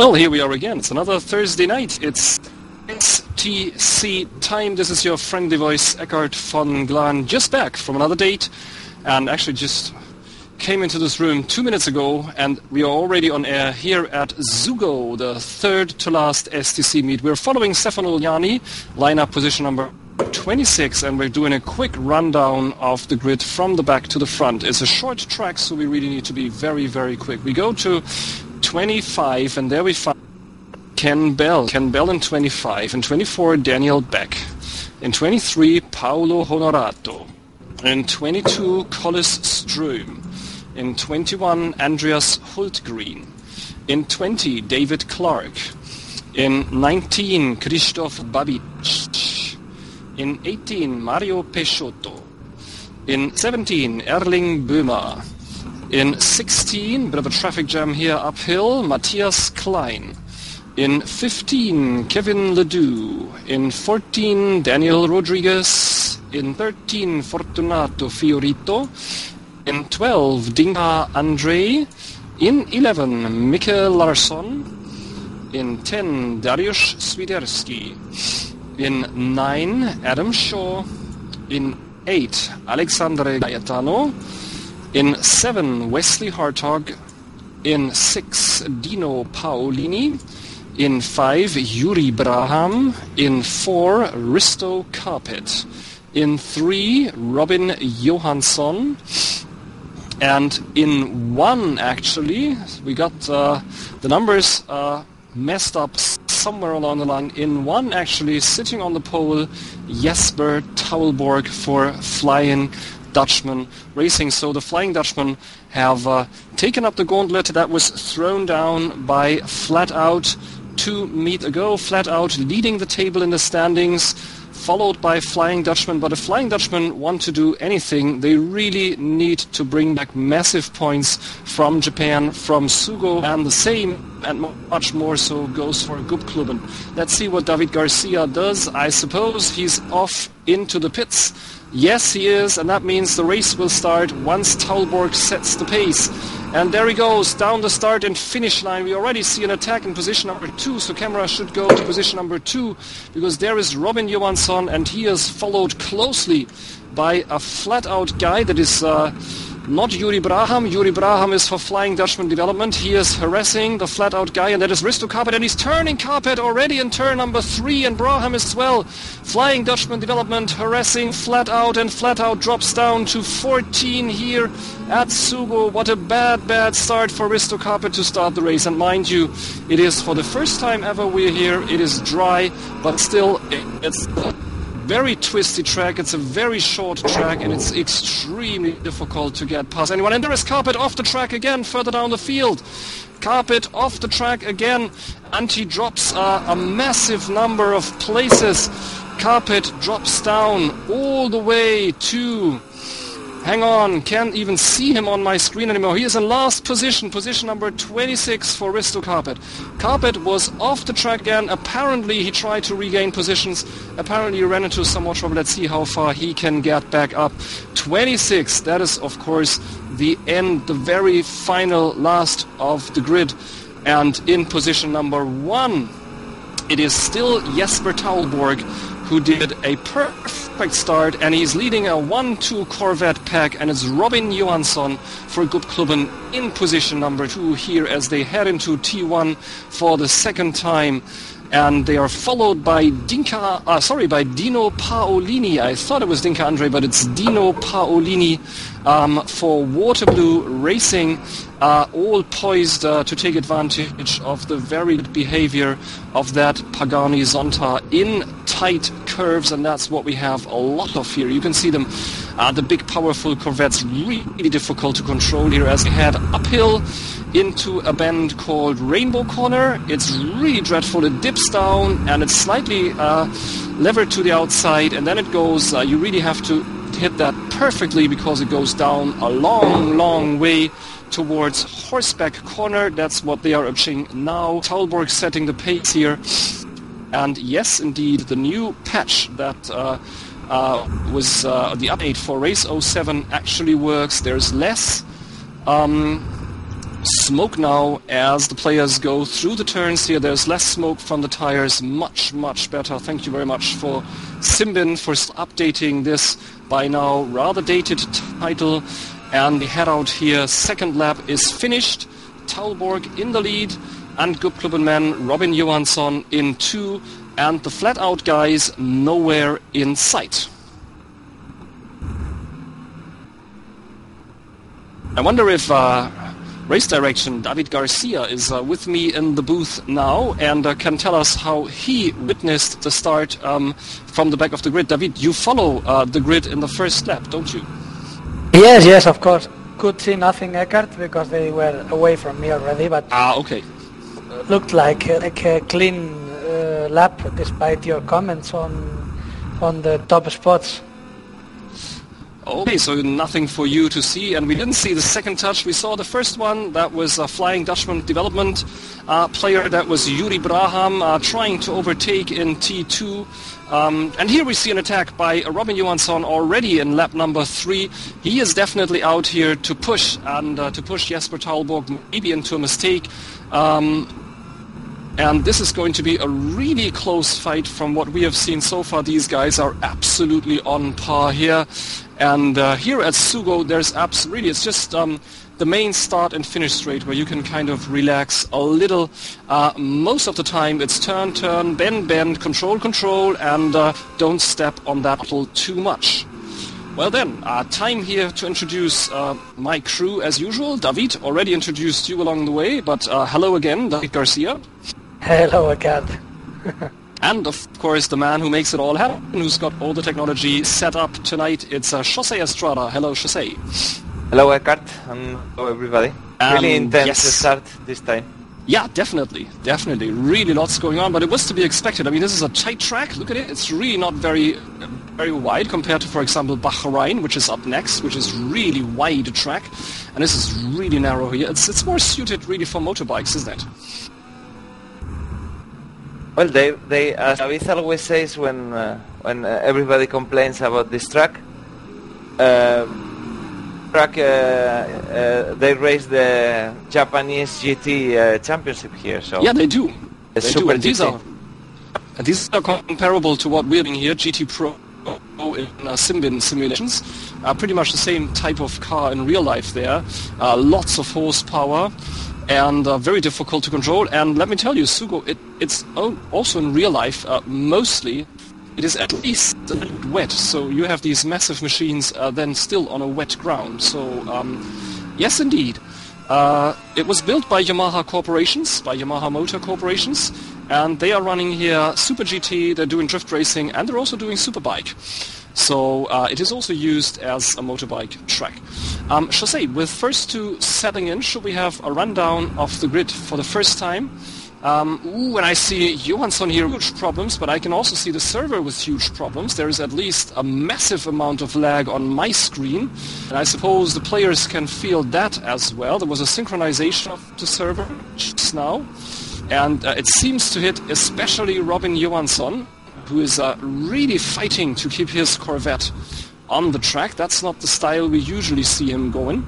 Well, here we are again. It's another Thursday night. It's STC time. This is your friendly voice, Eckhart von Glan, just back from another date, and actually just came into this room 2 minutes ago, and we are already on air here at Sugo, the third to last STC meet. We're following Stefano Liani, lineup position number 26, and we're doing a quick rundown of the grid from the back to the front. It's a short track, so we really need to be very, very quick. We go to 25, and there we find Ken Bell in 25. In 24, Daniel Beck. In 23, Paolo Honorato. In 22, Collis Stroom. In 21, Andreas Hultgreen. In 20, David Clark. In 19, Krzysztof Babic. In 18, Mario Peixoto. In 17, Erling Böhmer. In 16, bit of a traffic jam here uphill, Matthias Klein. In 15, Kevin Ledoux. In 14, Daniel Rodriguez. In 13, Fortunato Fiorito. In 12, Dinka Andre. In 11, Mikael Larsson. In 10, Dariusz Swiderski. In 9, Adam Shaw. In 8, Alexandre Caetano. In 7, Wesley Hartog. In 6, Dino Paolini. In 5, Yuri Braham. In 4, Risto Carpet. In 3, Robin Johansson. And in 1, actually, we got the numbers messed up somewhere along the line. In 1, actually, sitting on the pole, Jesper Taulborg for Flying Dutchman Racing. So the Flying Dutchman have taken up the gauntlet that was thrown down by Flat Out 2 meet ago. Flat Out leading the table in the standings, followed by Flying Dutchman. But if Flying Dutchman want to do anything, they really need to bring back massive points from Japan, from Sugo, and the same and much more so goes for Gubbklubben. Let's see what David Garcia does. I suppose he's off into the pits. Yes, he is, and that means the race will start once Taulborg sets the pace. And there he goes, down the start and finish line. We already see an attack in position number 2, so camera should go to position number 2, because there is Robin Johansson, and he is followed closely by a flat-out guy that is not Yuri Braham. Yuri Braham is for Flying Dutchman Development. He is harassing the flat-out guy, and that is Risto Carpet, and he's turning Carpet already in turn number 3, and Braham as well. Flying Dutchman Development harassing Flat-Out, and Flat-Out drops down to 14 here at Sugo. What a bad start for Risto Carpet to start the race. And mind you, it is for the first time ever we're here. It is dry, but still it's very twisty track. It's a very short track, and it's extremely difficult to get past anyone. And there is Carpet off the track again, further down the field. Carpet off the track again, and he drops a massive number of places. Carpet drops down all the way to... Hang on, can't even see him on my screen anymore. He is in last position, position number 26 for Risto Carpet. Carpet was off the track again. Apparently he tried to regain positions. Apparently he ran into some more trouble. Let's see how far he can get back up. 26, that is of course the end, the very final last of the grid. And in position number 1, it is still Jesper Taulborg, who did a perfect start, and he's leading a 1-2 Corvette pack, and it's Robin Johansson for Gubbklubben in position number 2 here as they head into T1 for the second time. And they are followed by Dino Paolini. I thought it was Dinka Andre, but it's Dino Paolini for Waterblue Racing, all poised to take advantage of the very good behavior of that Pagani Zonta in tight curves, and that's what we have a lot of here. You can see them, the big powerful Corvettes, really difficult to control here as they head uphill into a bend called Rainbow Corner. It's really dreadful. It dips down and it's slightly levered to the outside, and then it goes, you really have to hit that perfectly because it goes down a long way towards Horseback Corner. That's what they are approaching now. Taulborg setting the pace here. And yes, indeed, the new patch that was the update for Race 07 actually works. There's less smoke now as the players go through the turns here. There's less smoke from the tires, much better. Thank you very much for Simbin for updating this by now rather dated title. And the head out here, second lap is finished. Taulborg in the lead, and Gubbklubben man Robin Johansson in 2, and the flat out guys nowhere in sight. I wonder if race direction David Garcia is with me in the booth now and can tell us how he witnessed the start from the back of the grid. David, you follow the grid in the first lap, don't you? Yes, of course. Could see nothing, Eckhart, because they were away from me already, but okay. Looked like a clean lap despite your comments on the top spots. Okay, so nothing for you to see, and we didn't see the second touch. We saw the first one. That was a Flying Dutchman development player. That was Yuri Braham trying to overtake in T2. And here we see an attack by Robin Johansson already in lap number 3. He is definitely out here to push, and to push Jesper Taulborg maybe into a mistake. And this is going to be a really close fight from what we have seen so far. These guys are absolutely on par here. And here at Sugo, there's really, it's just the main start and finish straight where you can kind of relax a little. Most of the time it's turn, bend, control, and don't step on that bottle too much. Well then, time here to introduce my crew as usual. David already introduced you along the way, but hello again, David Garcia. Hello again. And of course the man who makes it all happen, who's got all the technology set up tonight, it's Jose Estrada. Hello, Jose. Hello, Eckhart, and hello everybody. Really intense start this time. Yeah, definitely. Really lots going on, but it was to be expected. I mean, this is a tight track. Look at it. It's really not very wide compared to, for example, Bahrain, which is up next, which is really wide track. And this is really narrow here. It's more suited really for motorbikes, isn't it? Well, they as David always says when everybody complains about this track, they race the Japanese GT championship here. So yeah, they do. Super and these are comparable to what we're doing here, GT Pro in Simbin simulations. Pretty much the same type of car in real life there. Lots of horsepower. And very difficult to control. And let me tell you, Sugo, it's also in real life, mostly, it is at least a little bit wet. So you have these massive machines then still on a wet ground. So, yes, indeed. It was built by Yamaha Corporations, by Yamaha Motor Corporations. And they are running here Super GT, they're doing drift racing, and they're also doing Superbike. So it is also used as a motorbike track. Jose, with first two setting in, should we have a rundown of the grid for the first time? When I see Johansson here, huge problems, but I can also see the server with huge problems. There is at least a massive amount of lag on my screen, and I suppose the players can feel that as well. There was a synchronization of the server just now, and it seems to hit especially Robin Johansson, who is really fighting to keep his Corvette on the track. That's not the style we usually see him going.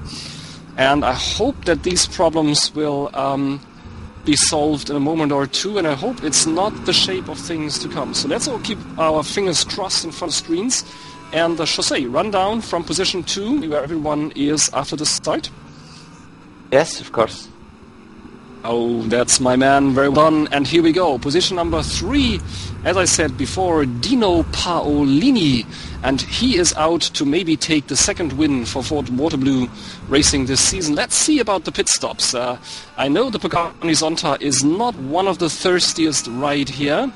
And I hope that these problems will be solved in a moment or two, and I hope it's not the shape of things to come. So let's all keep our fingers crossed in front of screens. And Jose, run down from position 2, where everyone is after the start. Yes, of course. Oh, that's my man, very well done. And here we go, position number 3, as I said before, Dino Paolini. And he is out to maybe take the second win for Ford Waterblue Racing this season. Let's see about the pit stops. I know the Pagani Zonta is not one of the thirstiest ride here.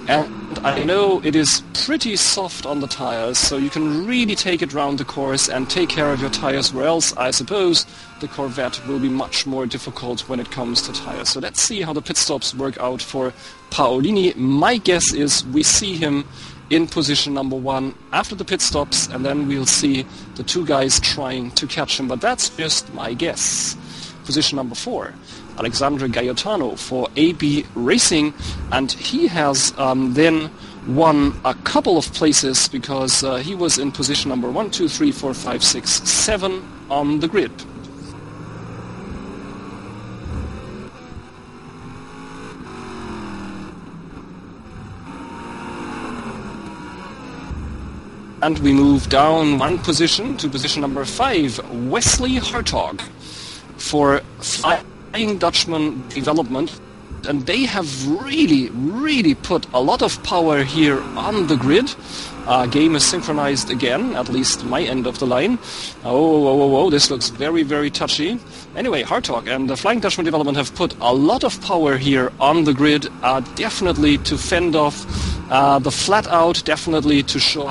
And I know it is pretty soft on the tires, so you can really take it round the course and take care of your tires, where else I suppose the Corvette will be much more difficult when it comes to tires. So let's see how the pit stops work out for Paolini. My guess is we see him in position number 1 after the pit stops, and then we'll see the two guys trying to catch him, but that's just my guess. Position number 4, Alexandre Caetano for AB Racing, and he has then won a couple of places because he was in position number 1, 2, 3, 4, 5, 6, 7 on the grid. And we move down one position to position number 5, Wesley Hartog for Flying Dutchman Development. And they have really put a lot of power here on the grid. Game is synchronized again, at least my end of the line. Oh, this looks very touchy. Anyway, Hartog and the Flying Dutchman Development have put a lot of power here on the grid, definitely to fend off the flat out, definitely to show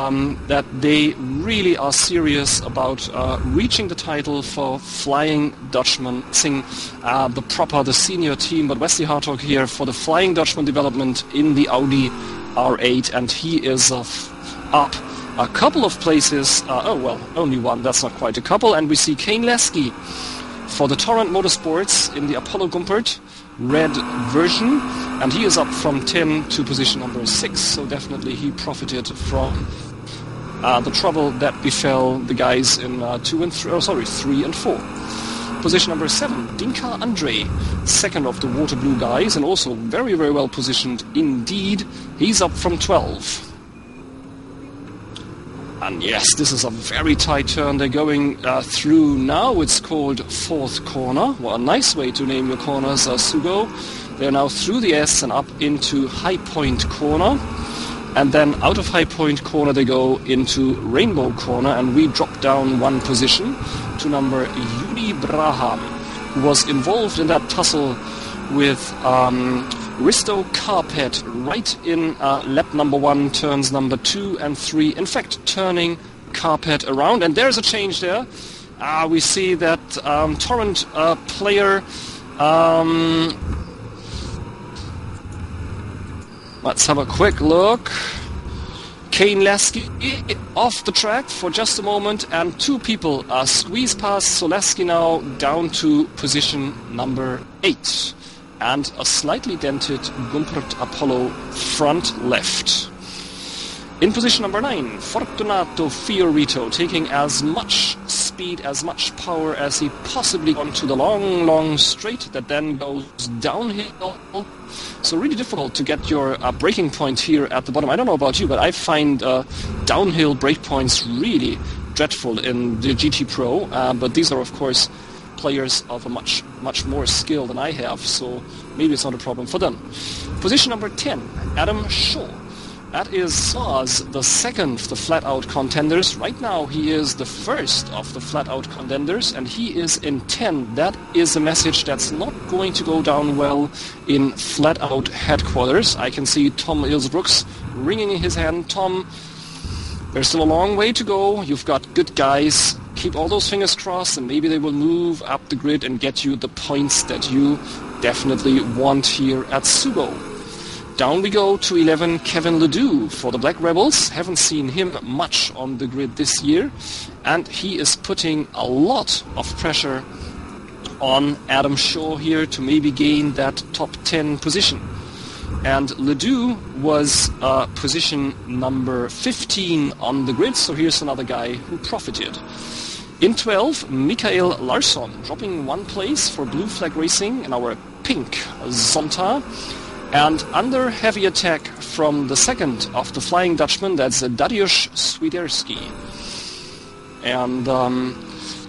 that they really are serious about reaching the title for Flying Dutchman Racing, the senior team. But Wesley Hartog here for the Flying Dutchman Development in the Audi R8, and he is up a couple of places. Only one, that's not quite a couple. And we see Kane Lasky for the Torrent Motorsports in the Apollo Gumpert red version, and he is up from 10 to position number 6, so definitely he profited from the trouble that befell the guys in 3 and 4. Position number 7, Dinka Andre, second of the water blue guys, and also very well positioned indeed. He's up from 12. And yes, this is a very tight turn they're going through now. It's called fourth corner. Well, a nice way to name your corners, Sugo. They're now through the S and up into High Point corner. And then out of High Point corner they go into Rainbow corner, and we drop down one position to number Yuri Braham, who was involved in that tussle with Risto Carpet right in lap number 1, turns number 2 and 3. In fact, turning Carpet around, and there's a change there. We see that Torrent player. Let's have a quick look. Kane Lasky off the track for just a moment, and 2 people are squeezed past. So Lasky now down to position number 8. And a slightly dented Gumpert Apollo front left. In position number 9, Fortunato Fiorito, taking as much speed, as much power as he possibly can onto the long straight that then goes downhill. So really difficult to get your braking point here at the bottom. I don't know about you, but I find downhill brake points really dreadful in the GT Pro. But these are, of course, players of a much more skill than I have, so maybe it's not a problem for them. Position number 10, Adam Shaw. That was the second of the flat-out contenders. Right now he is the first of the flat-out contenders, and he is in 10. That is a message that's not going to go down well in flat-out headquarters. I can see Tom Ilsbrooks wringing in his hand. Tom, there's still a long way to go. You've got good guys. Keep all those fingers crossed, and maybe they will move up the grid and get you the points that you definitely want here at Sugo. Down we go to 11, Kevin Ledoux for the Black Rebels. Haven't seen him much on the grid this year, and he is putting a lot of pressure on Adam Shaw here to maybe gain that top 10 position. And Ledoux was position number 15 on the grid, so here's another guy who profited. In 12, Mikael Larsson, dropping one place for Blue Flag Racing in our pink Zonta. And under heavy attack from the second of the Flying Dutchman, that's Dariusz Swiderski. And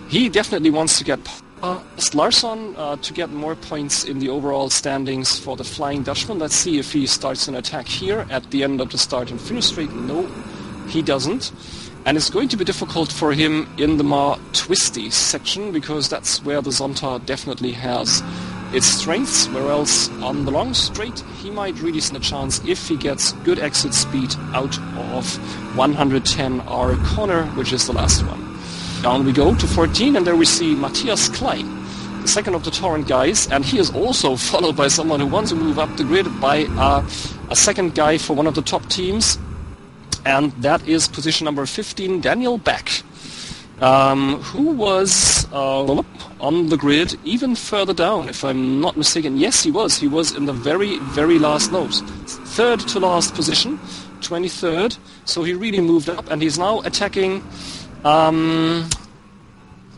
he definitely wants to get past Larsson to get more points in the overall standings for the Flying Dutchman. Let's see if he starts an attack here at the end of the start and finish straight. No, he doesn't. And it's going to be difficult for him in the more twisty section, because that's where the Zonta definitely has its strengths, where else on the long straight he might really stand a chance if he gets good exit speed out of 110R corner, which is the last one. Down we go to 14, and there we see Matthias Klein, the second of the Torrent guys, and he is also followed by someone who wants to move up the grid by a second guy for one of the top teams, and that is position number 15, Daniel Beck, who was on the grid even further down, if I'm not mistaken. Yes, he was. He was in the very last nose. Third to last position, 23rd. So he really moved up, and he's now attacking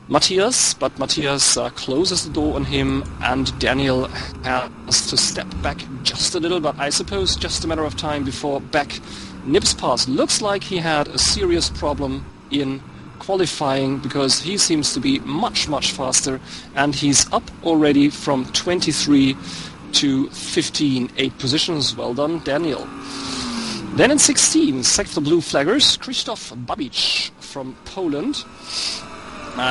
Matthias, but Matthias closes the door on him, and Daniel has to step back just a little, but I suppose just a matter of time before Beck nips past. Looks like he had a serious problem in qualifying, because he seems to be much faster, and he's up already from 23 to 15, 8 positions. Well done, Daniel. Then in 16, second the blue flaggers, Krzysztof Babic from Poland.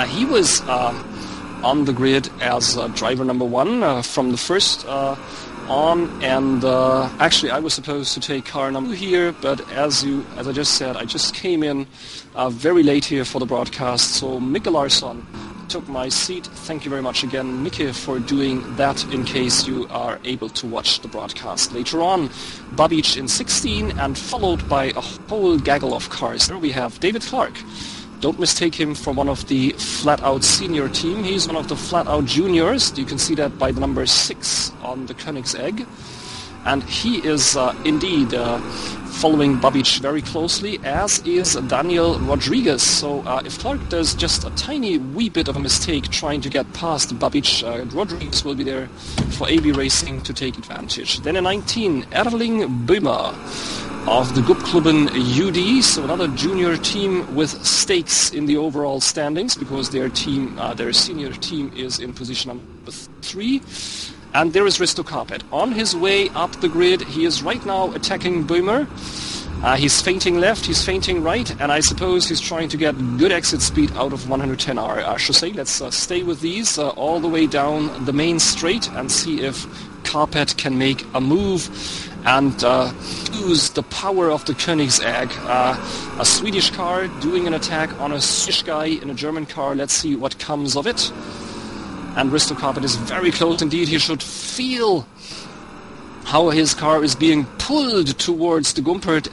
He was on the grid as driver number 1 from the first on, and actually I was supposed to take car number 2 here, but as I just said, I just came in very late here for the broadcast, so Micke Larsson took my seat. Thank you very much again, Micke, for doing that, in case you are able to watch the broadcast later on. Babic in 16, and followed by a whole gaggle of cars. There we have David Clark. Don't mistake him for one of the flat-out senior team. He's one of the flat-out juniors. You can see that by the number 6 on the Koenigsegg. And he is indeed following Babic very closely, as is Daniel Rodriguez. So if Clark does just a tiny wee bit of a mistake trying to get past Babic, Rodriguez will be there for AB Racing to take advantage. Then in 19, Erling Böhmer of the Gubbklubben UD, so another junior team with stakes in the overall standings, because their senior team is in position number 3. And there is Risto Carpet. On his way up the grid, he is right now attacking Böhmer. He's feinting left, he's feinting right, and I suppose he's trying to get good exit speed out of 110R chassis. Let's stay with these all the way down the main straight and see if Carpet can make a move and use the power of the Koenigsegg. A Swedish car doing an attack on a Swedish guy in a German car. Let's see what comes of it. And Risto Carpet is very close indeed. He should feel how his car is being pulled towards the Gumpert,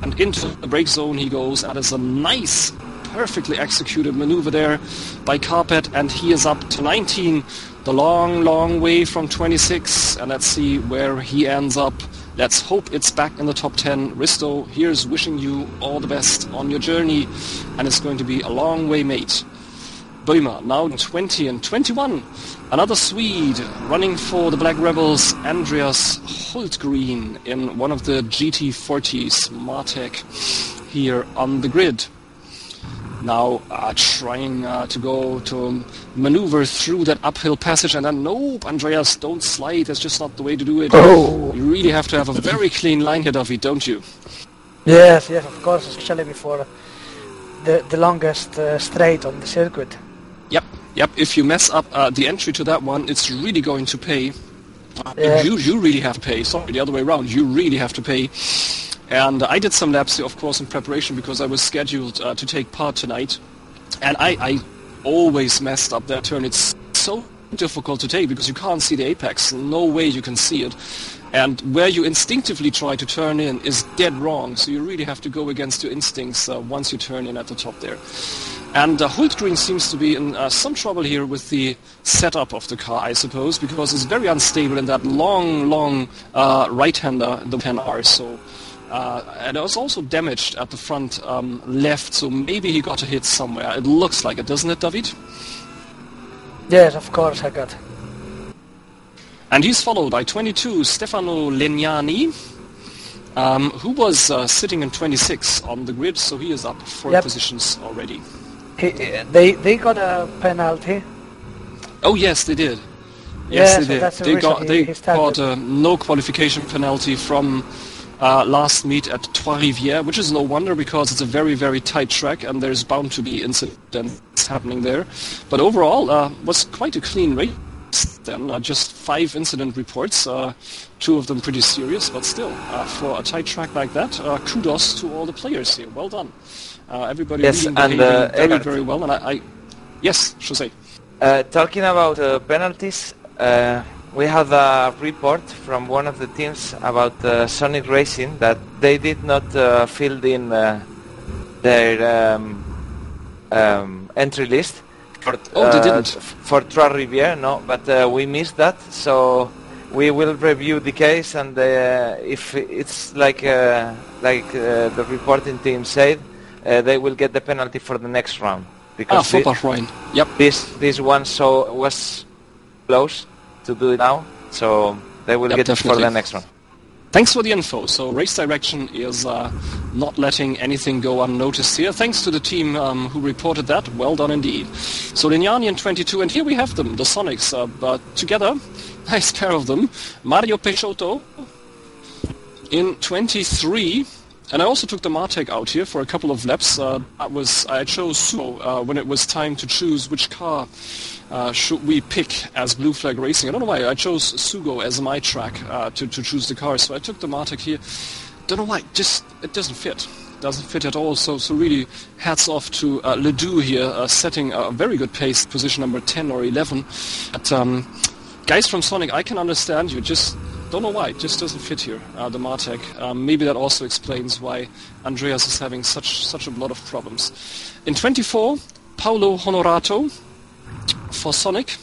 and into the brake zone he goes. That is a nice, perfectly executed maneuver there by Carpet, and he is up to 19. The long way from 26, and let's see where he ends up. Let's hope it's back in the top 10. Risto, here's wishing you all the best on your journey, and it's going to be a long way, mate. Böhmer now 20 and 21. Another Swede running for the Black Rebels, Andreas Hultgreen, in one of the GT40s, Martek, here on the grid. Now trying to go to maneuver through that uphill passage, and then nope, Andreas, don't slide, that's just not the way to do it. Oh. You really have to have a very clean line here, Duffy, don't you? Yes, of course, especially before the longest straight on the circuit. Yep, if you mess up the entry to that one, it's really going to pay. You really have to pay. Sorry, the other way around. You really have to pay. And I did some laps here, of course, in preparation, because I was scheduled to take part tonight. And I always messed up that turn. It's so difficult to take because you can't see the apex. No way you can see it. And where you instinctively try to turn in is dead wrong. So you really have to go against your instincts once you turn in at the top there. And Hultgreen seems to be in some trouble here with the setup of the car, I suppose, because it's very unstable in that long right-hander, the 10R. So, and it was also damaged at the front left, so maybe he got a hit somewhere. It looks like it, doesn't it, David? Yes, of course I got. And he's followed by 22, Stefano Legnani, who was sitting in 26 on the grid, so he is up 4 positions already. They got a penalty. Oh yes, they did. Yes, they did. They got a no qualification penalty from last meet at Trois-Rivières, which is no wonder because it's a very tight track and there's bound to be incidents happening there. But overall, was quite a clean race. Then just 5 incident reports, 2 of them pretty serious, but still, for a tight track like that, kudos to all the players here. Well done. Everybody behaving very well, and I yes, Jose. Talking about penalties, we had a report from one of the teams about Sonic Racing that they did not fill in their entry list. They didn't. For Trois-Rivières, no, but we missed that, so we will review the case, and if it's like the reporting team said, they will get the penalty for the next round. because Yep. This one was close to do it now, so they will get definitely. it for the next one. Thanks for the info. So race direction is not letting anything go unnoticed here. Thanks to the team who reported that. Well done indeed. So Lignani in 22, and here we have them, the Sonics, together. Nice pair of them. Mario Peixoto in 23. And I also took the Martec out here for a couple of laps. I chose Sugo when it was time to choose which car should we pick as Blue Flag Racing. I don't know why. I chose Sugo as my track to choose the car. So I took the Martec here. Don't know why. Just it doesn't fit. Doesn't fit at all. So really hats off to Ledoux here, setting a very good pace, position number 10 or 11. But guys from Sonic, I can understand you. Just don't know why, it just doesn't fit here, the Martec. Maybe that also explains why Andreas is having such a lot of problems. In 24, Paolo Honorato for Sonic.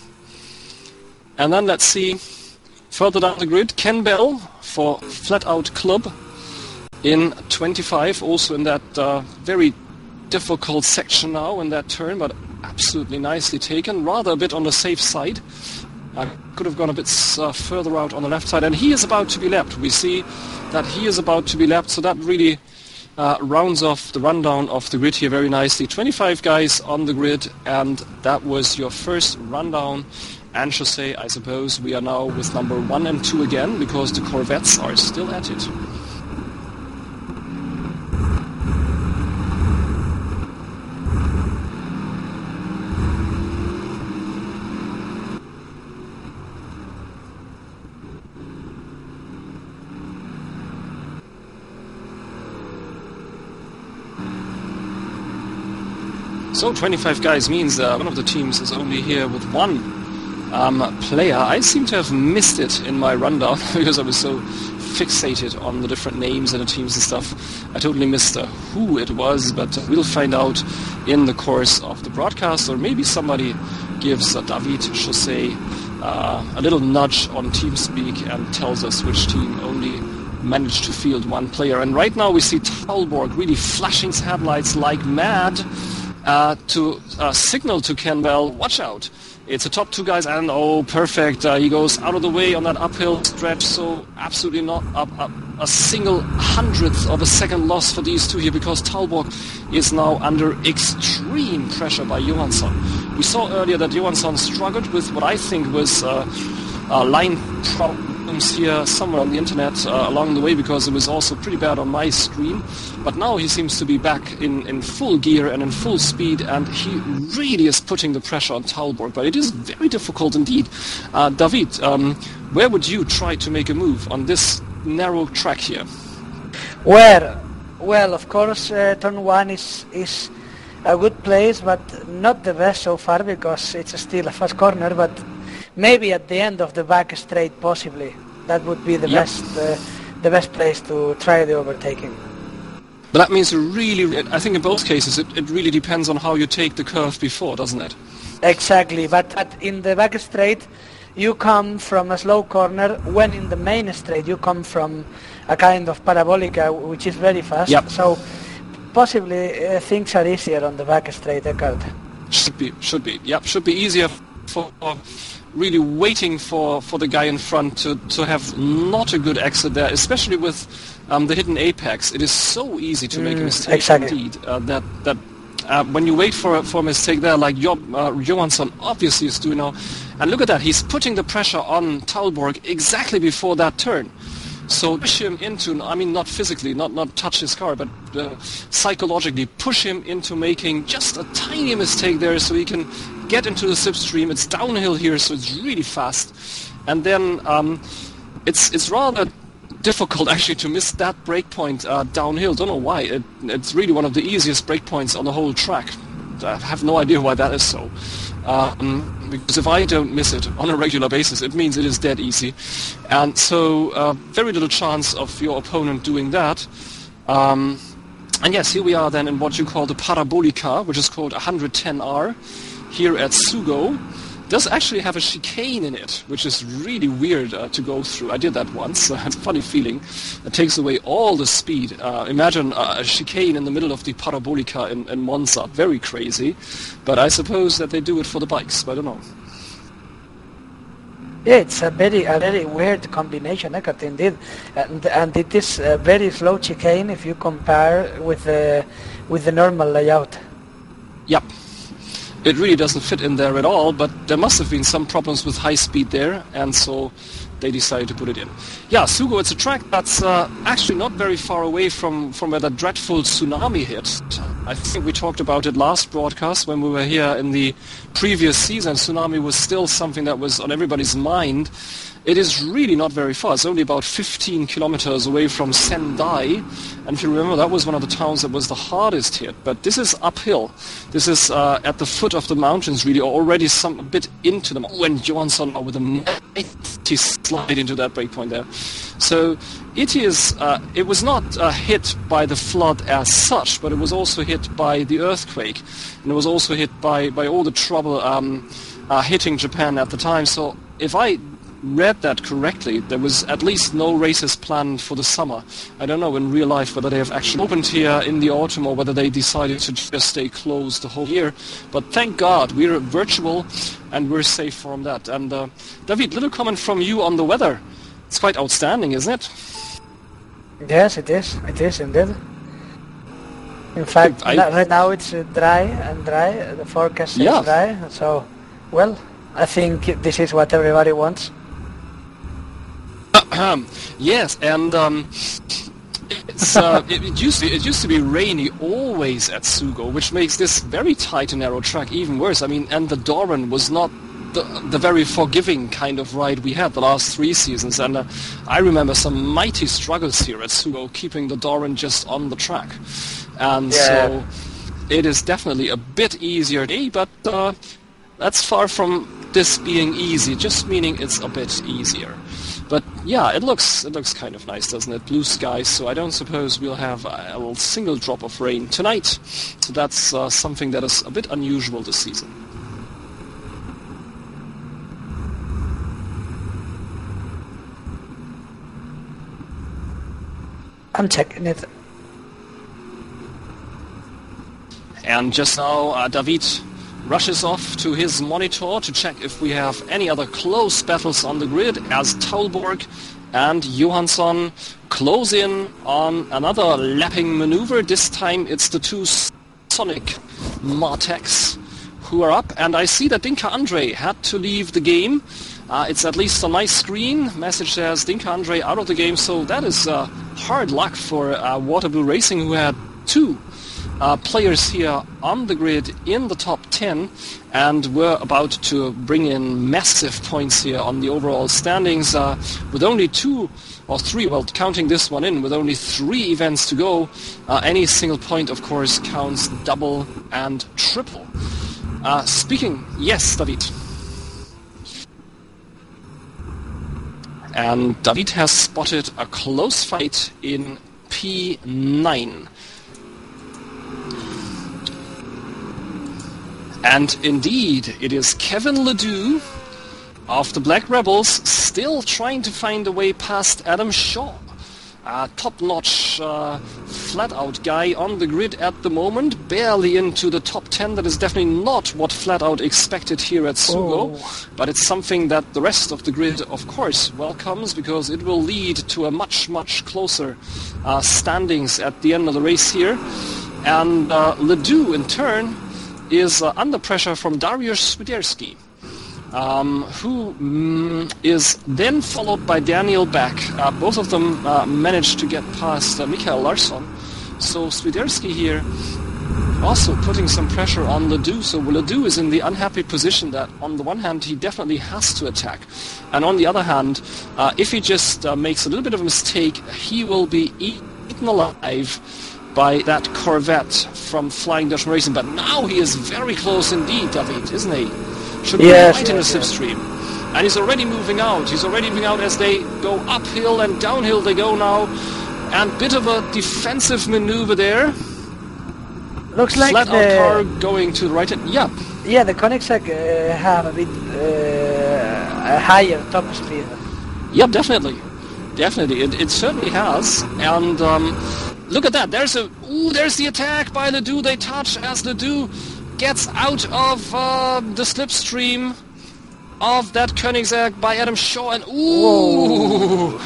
And then let's see, further down the grid, Ken Bell for Flat Out Club in 25, also in that very difficult section now in that turn, but absolutely nicely taken, rather a bit on the safe side. Could have gone a bit further out on the left side, and he is about to be lapped. We see that he is about to be lapped, so that really rounds off the rundown of the grid here very nicely. 25 guys on the grid, and that was your first rundown. And Jose, I suppose we are now with number 1 and 2 again, because the Corvettes are still at it. So 25 guys means one of the teams is only here with one player. I seem to have missed it in my rundown because I was so fixated on the different names and the teams and stuff. I totally missed who it was, but we'll find out in the course of the broadcast, or maybe somebody gives David Jose a little nudge on TeamSpeak and tells us which team only managed to field one player. And right now we see Taulborg really flashing his headlights like mad to signal to Ken Bell, watch out. It's the top 2 guys, and oh, perfect. He goes out of the way on that uphill stretch, so absolutely not a single hundredth of a second loss for these two here, because Taulborg is now under extreme pressure by Johansson. We saw earlier that Johansson struggled with what I think was line problems here somewhere on the internet along the way, because it was also pretty bad on my screen. But now he seems to be back in full gear and in full speed, and he really is putting the pressure on Taulborg. But it is very difficult indeed. David, where would you try to make a move on this narrow track here? Well, of course, turn 1 is a good place, but not the best so far, because it's still a fast corner. But maybe at the end of the back straight, possibly that would be the best place to try the overtaking. But that means really, I think in both cases it really depends on how you take the curve before, doesn't it? Exactly, but in the back straight you come from a slow corner, when in the main straight you come from a kind of parabolica, which is very fast. Yep. So possibly things are easier on the back straight, Eckhart. Should be. Yep, should be easier for really waiting for the guy in front to have not a good exit there, especially with the hidden apex. It is so easy to make a mistake. Exactly. Indeed. That when you wait for a mistake there, like Johansson obviously is doing now, and look at that, he's putting the pressure on Taulborg exactly before that turn. So push him into, I mean, not physically, not touch his car, but psychologically push him into making just a tiny mistake there, so he can get into the slipstream. It's downhill here, so it's really fast. And then it's rather difficult actually to miss that breakpoint downhill. Don't know why. It's really one of the easiest breakpoints on the whole track. I have no idea why that is so. Because if I don't miss it on a regular basis, it means it is dead easy. And so very little chance of your opponent doing that. And yes, here we are then in what you call the Parabolica, which is called 110R, here at Sugo. does actually have a chicane in it, which is really weird to go through. I did that once. It's a funny feeling. It takes away all the speed. Imagine a chicane in the middle of the Parabolica in Monza. Very crazy. But I suppose that they do it for the bikes. I don't know. Yeah, it's a very weird combination, Eckart, indeed, and it is a very slow chicane if you compare with the normal layout. Yep. It really doesn't fit in there at all, but there must have been some problems with high speed there, and so they decided to put it in. Yeah, Sugo, it's a track that's actually not very far away from where the dreadful tsunami hit. I think we talked about it last broadcast when we were here in the previous season. Tsunami was still something that was on everybody's mind. It is really not very far. It's only about 15 kilometers away from Sendai. And if you remember, that was one of the towns that was the hardest hit. But this is uphill. This is at the foot of the mountains, really, or already a bit into them. Oh, and Johansson with a mighty slide into that breakpoint there. So it is. It was not hit by the flood as such, but it was also hit by the earthquake. And it was also hit by all the trouble hitting Japan at the time. So if I read that correctly, there was at least no races planned for the summer. I don't know in real life whether they have actually opened here in the autumn or whether they decided to just stay closed the whole year. But thank God we're virtual and we're safe from that. And David, little comment from you on the weather. It's quite outstanding, isn't it? Yes, it is. It is indeed. In fact, right now it's dry. The forecast is dry. So, well, I think this is what everybody wants. Yes, and it used to be rainy always at Sugo, which makes this very tight and narrow track even worse. I mean, and the Doran was not the very forgiving kind of ride we had the last 3 seasons, and I remember some mighty struggles here at Sugo keeping the Doran just on the track, and so it is definitely a bit easier today, but that's far from this being easy, just meaning it's a bit easier. But yeah, it looks kind of nice, doesn't it? Blue skies, so I don't suppose we'll have a single drop of rain tonight. So that's something that is a bit unusual this season. I'm checking it. And just now, David rushes off to his monitor to check if we have any other close battles on the grid as Taulborg and Johansson close in on another lapping maneuver. This time it's the two Sonic Martex who are up, and I see that Dinka Andre had to leave the game. It's at least a nice screen. Message says Dinka Andre out of the game, so that is hard luck for Waterblue Racing, who had 2 players here on the grid in the top 10, and we're about to bring in massive points here on the overall standings with only 2 or 3, well, counting this one in, with only 3 events to go. Any single point, of course, counts double and triple. Yes, David. And David has spotted a close fight in P9. And indeed, it is Kevin Ledoux of the Black Rebels still trying to find a way past Adam Shaw. A top-notch, flat-out guy on the grid at the moment, barely into the top 10. That is definitely not what flat-out expected here at Sugo, but it's something that the rest of the grid, of course, welcomes, because it will lead to a much, much closer standings at the end of the race here. And Ledoux, in turn, is under pressure from Dariusz Swiderski, who is then followed by Daniel Beck. Both of them managed to get past Mikael Larsson. So Swiderski here also putting some pressure on Ledoux. So Ledoux is in the unhappy position that on the one hand he definitely has to attack, and on the other hand, if he just makes a little bit of a mistake, he will be eaten alive by that Corvette from Flying Dutchman Racing. But now he is very close indeed, David, isn't he? Should be right in the slipstream. And he's already moving out. He's already moving out as they go uphill and downhill they go now. And bit of a defensive maneuver there. Looks like flat out car going to the right. Yeah. Yeah, the Koenigsegg have a bit a higher top speed. Yep, definitely. It certainly has. And look at that. There's the attack by Ledoux. They touch as Ledoux gets out of the slipstream of that Koenigsegg by Adam Shaw. And Whoa.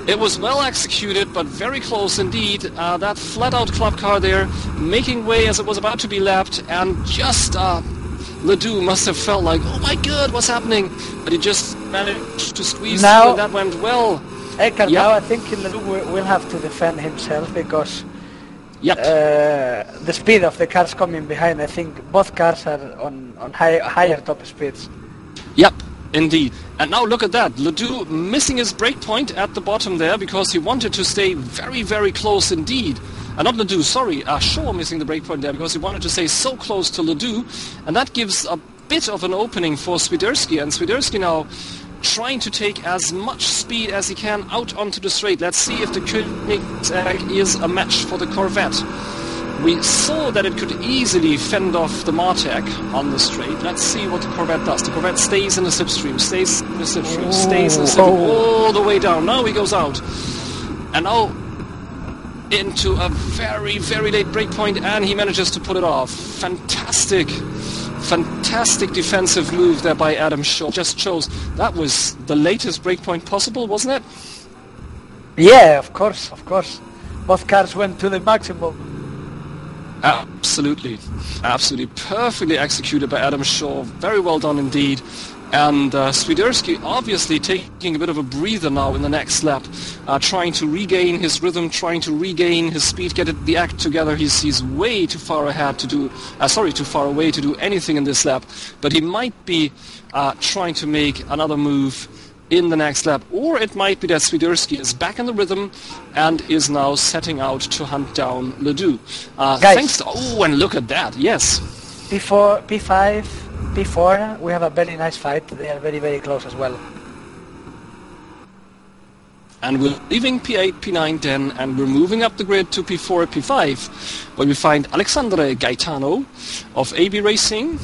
It was well executed, but very close indeed. That flat-out club car there, making way as it was about to be lapped, and just Ledoux must have felt like, oh my god, what's happening? But he just managed to squeeze through, and that went well. Eckhart, now I think Ledoux will have to defend himself because the speed of the cars coming behind, I think both cars are on higher top speeds. Yep. Indeed. And now look at that. Ledoux missing his brake point at the bottom there because he wanted to stay very, very close indeed. Not Ledoux, sorry. Shaw missing the brake point there because he wanted to stay so close to Ledoux. And that gives a bit of an opening for Swiderski. And Swiderski now trying to take as much speed as he can out onto the straight. Let's see if the Koenigsegg is a match for the Corvette. We saw that it could easily fend off the Martek on the straight. Let's see what the Corvette does. The Corvette stays in the slipstream, stays in the slipstream, all the way down. Now he goes out. And now into a very, very late brake point, and he manages to pull it off. Fantastic defensive move there by Adam Shaw. Just shows that was the latest brake point possible, wasn't it? Yeah, of course. Both cars went to the maximum. Absolutely. Perfectly executed by Adam Shaw. Very well done indeed. And Swiderski obviously taking a bit of a breather now in the next lap, trying to regain his rhythm, trying to regain his speed, get the act together. He's way too far ahead to do, too far away to do anything in this lap. But he might be trying to make another move in the next lap, or it might be that Swiderski is back in the rhythm and is now setting out to hunt down Ledoux. Guys, and look at that, yes. P4, P5, P4, we have a very nice fight. They are very, very close as well. And we're leaving P8, P9, 10, and we're moving up the grid to P4, P5, where we find Alexandre Caetano of AB Racing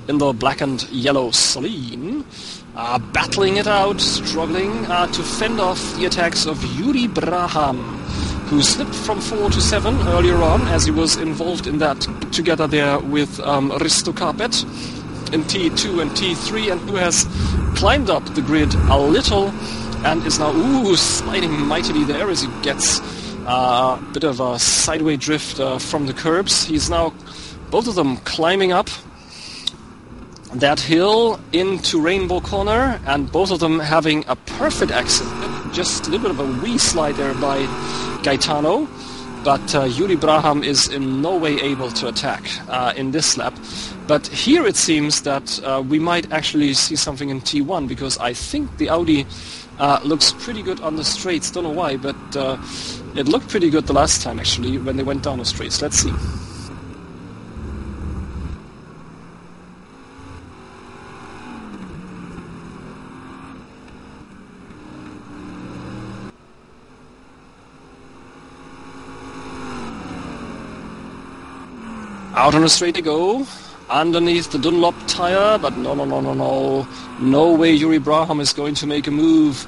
in the black and yellow Saleen. Battling it out, struggling to fend off the attacks of Yuri Braham, who slipped from 4 to 7 earlier on as he was involved in that together there with Risto Carpet in T2 and T3, and who has climbed up the grid a little and is now sliding mightily there as he gets a bit of a sideway drift from the curbs. He's now, both of them, climbing up that hill into Rainbow Corner, and both of them having a perfect exit. Just a little bit of a wee slide there by Caetano, but Yuri Braham is in no way able to attack in this lap. But here it seems that we might actually see something in T1, because I think the Audi looks pretty good on the straights. Don't know why, but it looked pretty good the last time actually when they went down the straights. Let's see. Out on the straight they go, underneath the Dunlop tire, but no way Yuri Braham is going to make a move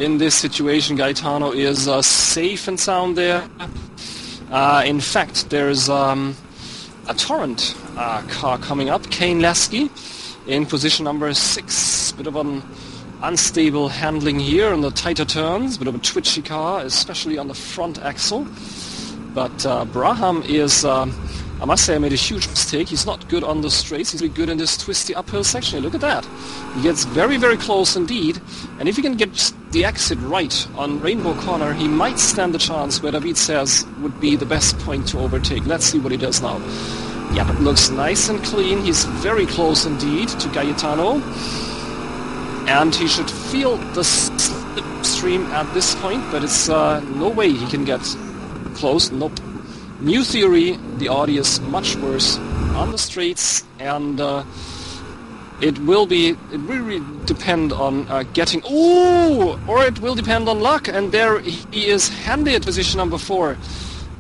in this situation. Caetano is safe and sound there. In fact, there's a Torrent car coming up, Kane Lasky, in position number 6. Bit of an unstable handling here on the tighter turns, bit of a twitchy car, especially on the front axle. But Braham is... I must say I made a huge mistake. He's not good on the straights. He's really good in this twisty uphill section. Look at that. He gets very, very close indeed. And if he can get the exit right on Rainbow Corner, he might stand the chance where David says would be the best point to overtake. Let's see what he does now. Yeah, but looks nice and clean. He's very close indeed to Caetano. And he should feel the slipstream at this point, but it's no way he can get close. Nope. New theory, the Audi is much worse on the straights, and it will really depend on getting... or it will depend on luck, and there he is handed position number 4.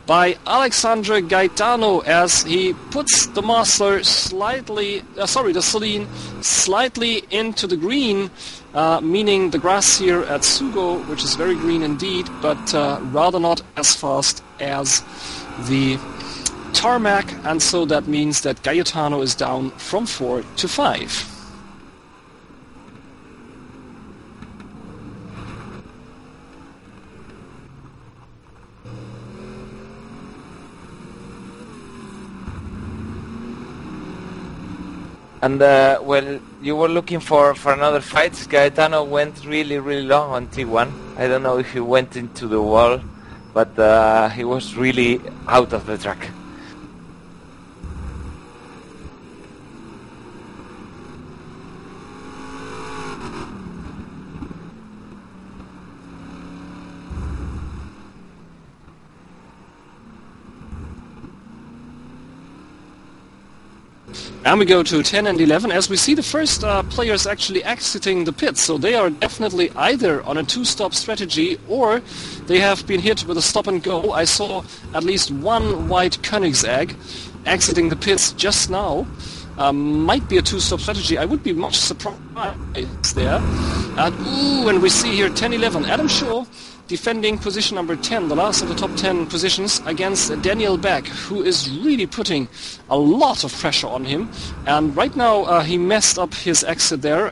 by Alexandre Caetano as he puts the Muscle slightly, the Celine slightly into the green, meaning the grass here at Sugo, which is very green indeed, but rather not as fast as the tarmac, and so that means that Caetano is down from 4 to 5. And well, you were looking for another fight. Caetano went really long on T1. I don't know if he went into the wall, but he was really out of the track. And we go to 10 and 11 as we see the first players actually exiting the pits. So they are definitely either on a two-stop strategy or they have been hit with a stop and go. I saw at least one white Koenigsegg exiting the pits just now. Might be a two-stop strategy. I would be much surprised there. And we see here 10-11. Adam Shaw defending position number 10, the last of the top 10 positions, against Daniel Beck, who is really putting a lot of pressure on him. And right now he messed up his exit there.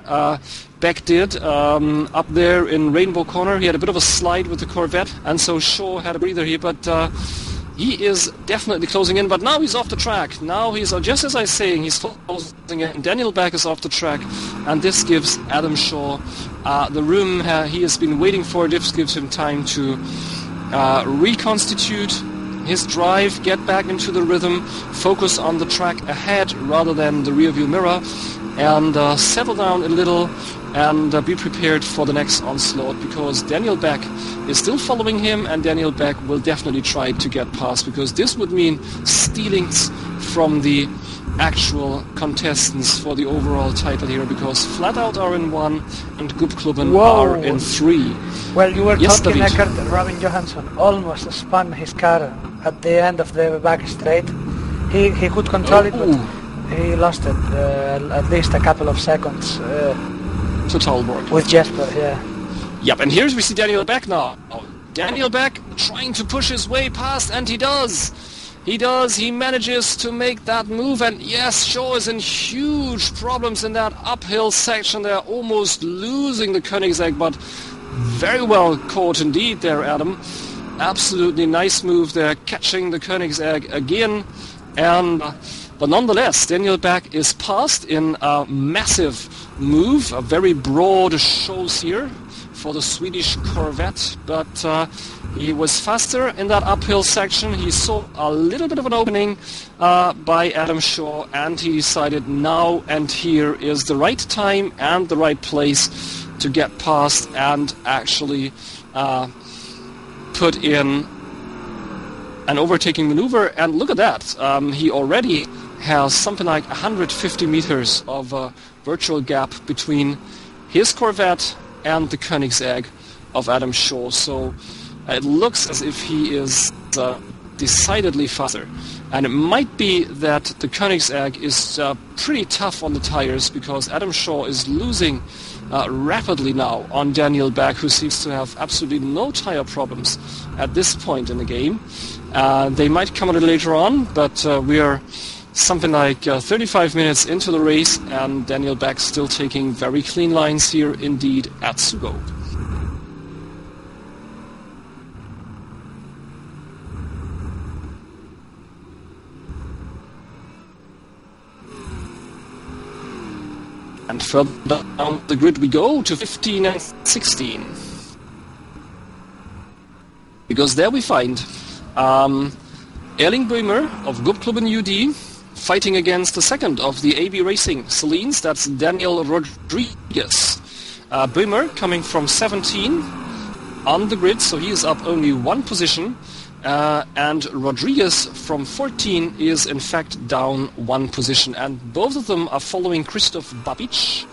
Beck did, up there in Rainbow Corner. He had a bit of a slide with the Corvette, and so Shaw had a breather here, but he is definitely closing in, but now he's off the track. Now he's, just as I was saying, he's closing in. Daniel Beck is off the track, and this gives Adam Shaw the room he has been waiting for. This gives him time to reconstitute his drive, get back into the rhythm, focus on the track ahead rather than the rearview mirror, and settle down a little and be prepared for the next onslaught, because Daniel Beck is still following him, and Daniel Beck will definitely try to get past, because this would mean stealings from the actual contestants for the overall title here, because Flat Out are in 1 and Gubbklubben are in 3. Well, you were yes, talking, David. Eckert, Robin Johansson almost spun his car at the end of the back straight. He could control it, but he lost it at least a couple of seconds. To Taulborg. With Jesper, yeah. Yep, and here we see Daniel Beck now. Daniel Beck trying to push his way past, and he does. He manages to make that move, and yes, Shaw is in huge problems in that uphill section. They're almost losing the Koenigsegg, but very well caught indeed there, Adam. Absolutely nice move there, catching the Koenigsegg again, and but nonetheless, Daniel Beck is passed in a massive move, a very broad shows here for the Swedish Corvette, but he was faster in that uphill section. He saw a little bit of an opening by Adam Shaw, and he decided now and here is the right time and the right place to get past and actually put in an overtaking maneuver. And look at that, he already has something like 150 meters of virtual gap between his Corvette and the Koenigsegg of Adam Shaw. So it looks as if he is decidedly faster. And it might be that the Koenigsegg is pretty tough on the tires, because Adam Shaw is losing rapidly now on Daniel Beck, who seems to have absolutely no tire problems at this point in the game. They might come a little later on, but we are something like 35 minutes into the race, and Daniel Beck still taking very clean lines here indeed at Sugo. And further down the grid we go to 15 and 16. Because there we find Erling Böhmer of Gubbklubben UD fighting against the second of the AB Racing Celines, that's Daniel Rodriguez. Böhmer coming from 17 on the grid, so he is up only one position, and Rodriguez from 14 is in fact down one position, and both of them are following Christoph Babic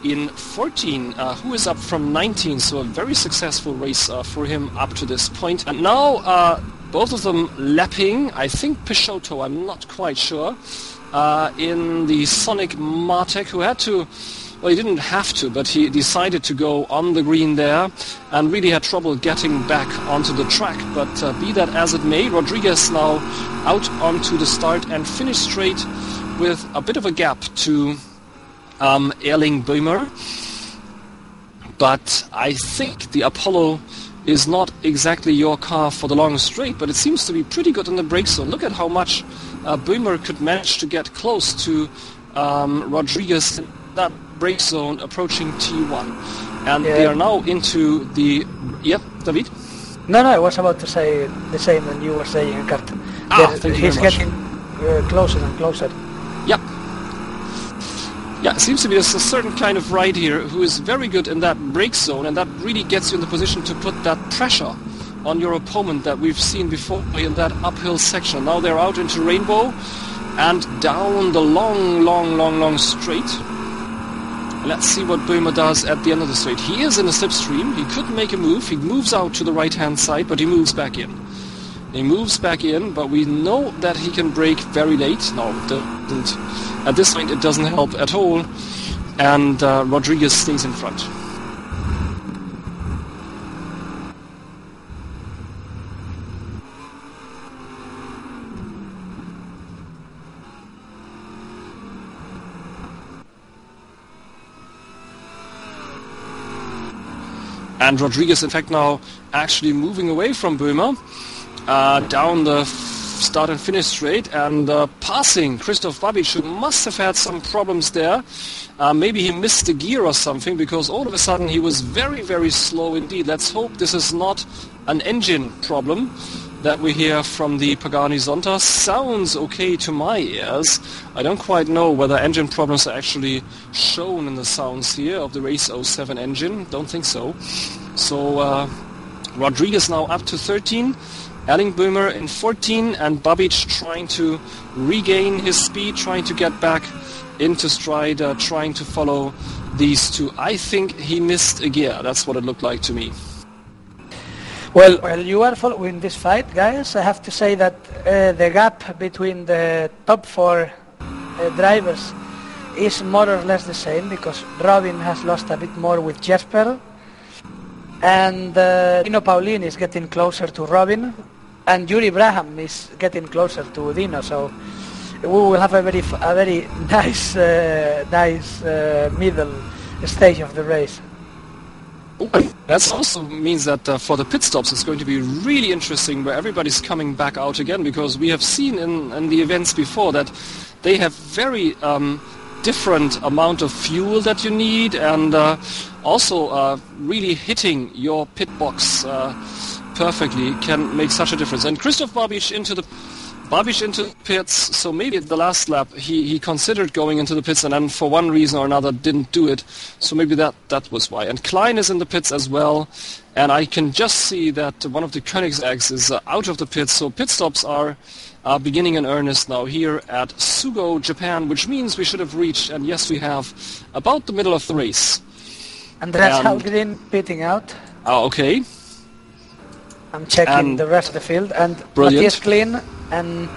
in 14, who is up from 19, so a very successful race for him up to this point. And now both of them lapping, I think Peugeot, I'm not quite sure, in the Sonic Martech, who had to, well, he didn't have to, but he decided to go on the green there and really had trouble getting back onto the track. But be that as it may, Rodriguez now out onto the start and finished straight with a bit of a gap to Erling Böhmer. But I think the Apollo is not exactly your car for the long straight, but it seems to be pretty good in the brake zone. Look at how much Böhmer could manage to get close to Rodriguez in that brake zone approaching T1. And they are now into the... Yep, David? No, I was about to say the same than you were saying, Kurt. He's getting closer and closer. Yep. Yeah, it seems to be there's a certain kind of ride here who is very good in that brake zone, and that really gets you in the position to put that pressure on your opponent that we've seen before in that uphill section. Now they're out into Rainbow and down the long straight. Let's see what Böhmer does at the end of the straight. He is in a slipstream. He could make a move. He moves out to the right-hand side, but he moves back in. He moves back in, but we know that he can brake very late. No, it doesn't. At this point, it doesn't help at all. And Rodriguez stays in front. And Rodriguez, in fact, now actually moving away from Böhmer down the start and finish straight and passing Christoph Babic, who must have had some problems there. Maybe he missed a gear or something, because all of a sudden he was very slow indeed. Let's hope this is not an engine problem that we hear from the Pagani Zonta. Sounds okay to my ears. I don't quite know whether engine problems are actually shown in the sounds here of the Race 07 engine. Don't think so. So Rodriguez now up to 13, Erling Böhmer in 14, and Babic trying to regain his speed, trying to get back into stride, trying to follow these two. I think he missed a gear. That's what it looked like to me. Well, while you are following this fight, guys, I have to say that the gap between the top four drivers is more or less the same, because Robin has lost a bit more with Jesper, and Dino Paolini is getting closer to Robin, and Yuri Braham is getting closer to Dino. So we will have a very nice middle stage of the race. That also means that for the pit stops it's going to be really interesting, where everybody's coming back out again, because we have seen in the events before that they have very different amount of fuel that you need, and also really hitting your pit box perfectly can make such a difference. And Christoph Babic into the pits, so maybe at the last lap he considered going into the pits, and then for one reason or another didn't do it, so maybe that was why. And Klein is in the pits as well, and I can just see that one of the Koenigseggs is out of the pits, so pit stops are beginning in earnest now here at Sugo, Japan, which means we should have reached, and yes we have, about the middle of the race. Andreas Hallgren pitting out. Okay. I'm checking the rest of the field, and brilliant. Matthias Klein and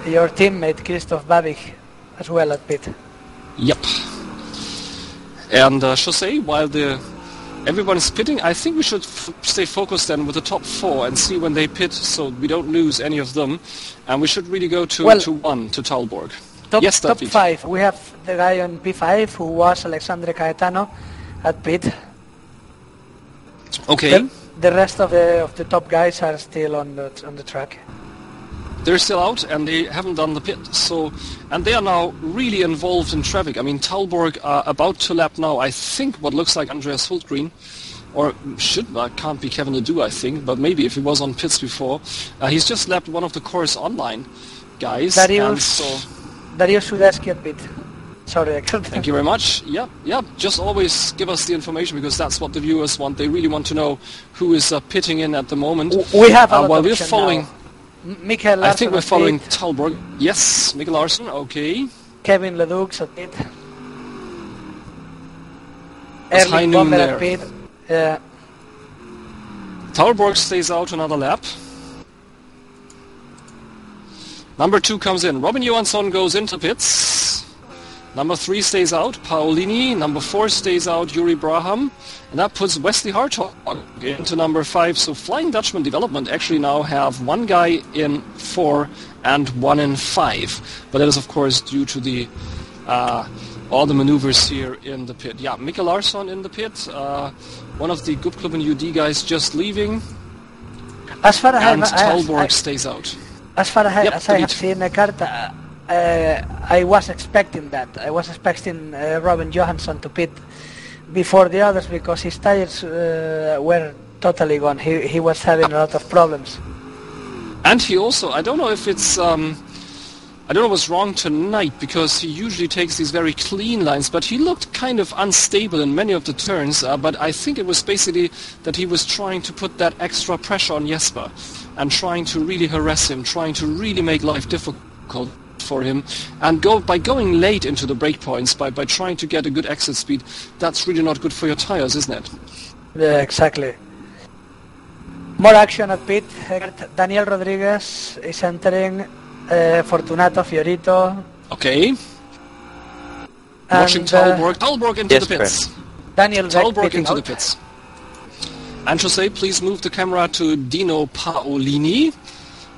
your teammate Christoph Babic as well at pit. Yep. And Jose, while everyone is pitting, I think we should stay focused then with the top four and see when they pit, so we don't lose any of them. And we should really go to Taulborg. Top 5. We have the guy on P5 who was Alexandre Caetano at pit. Okay. The rest of the top guys are still on the track. They're still out and they haven't done the pit, and they are now really involved in traffic. I mean, Taulborg are about to lap now, I think, what looks like Andreas Hultgren, or can't be Kevin Ledoux, I think, but maybe if he was on pits before. He's just lapped one of the Corse Online guys. Darius Sudesky at pit. Sorry, I can't. Thank you very much. Yeah. Just always give us the information, because that's what the viewers want. They really want to know who is pitting in at the moment. We have a while we're following. Mikael Larsson, I think we're following Taulborg. Yes, Mikael Larsson. Okay. Kevin Ledoux at pit. Erling Böhmer at pit. Taulborg stays out another lap. Number 2 comes in. Robin Johansson goes into pits. Number 3 stays out, Paolini. Number 4 stays out, Yuri Braham. And that puts Wesley Hartog into number 5. So Flying Dutchman Development actually now have one guy in 4 and one in 5. But that is, of course, due to the all the maneuvers here in the pit. Yeah, Mikkel Larsson in the pit. One of the Gubbklubben UD guys just leaving. As far as and Taulborg stays out. As far as I have seen Eckart, I was expecting that. I was expecting Robin Johansson to pit before the others because his tires were totally gone. He was having a lot of problems. And he also, I don't know if it's, I don't know what's wrong tonight because he usually takes these very clean lines, but he looked kind of unstable in many of the turns. But I think it was basically that he was trying to put that extra pressure on Jesper and trying to really harass him, trying to really make life difficult for him, and by going late into the breakpoints, by trying to get a good exit speed, that's really not good for your tires, isn't it? Yeah, exactly. More action at pit. Daniel Rodriguez is entering. Fortunato, Fiorito. Okay. Watching Taulborg into the pits. Daniel Beck Taulborg into the pits. And Jose, please move the camera to Dino Paolini.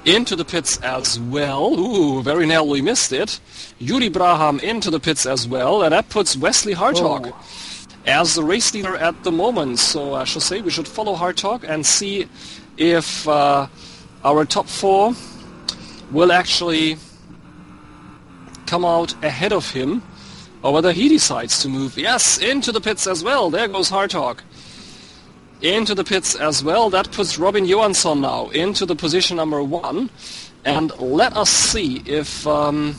Into the pits as well. Ooh, very narrowly missed it. Yuri Braham into the pits as well. And that puts Wesley Hartog as the race leader at the moment. So I shall say we should follow Hartog and see if our top 4 will actually come out ahead of him, or whether he decides to move. Yes, into the pits as well. There goes Hartog. Into the pits as well. That puts Robin Johansson now into the position number 1. And let us see if... and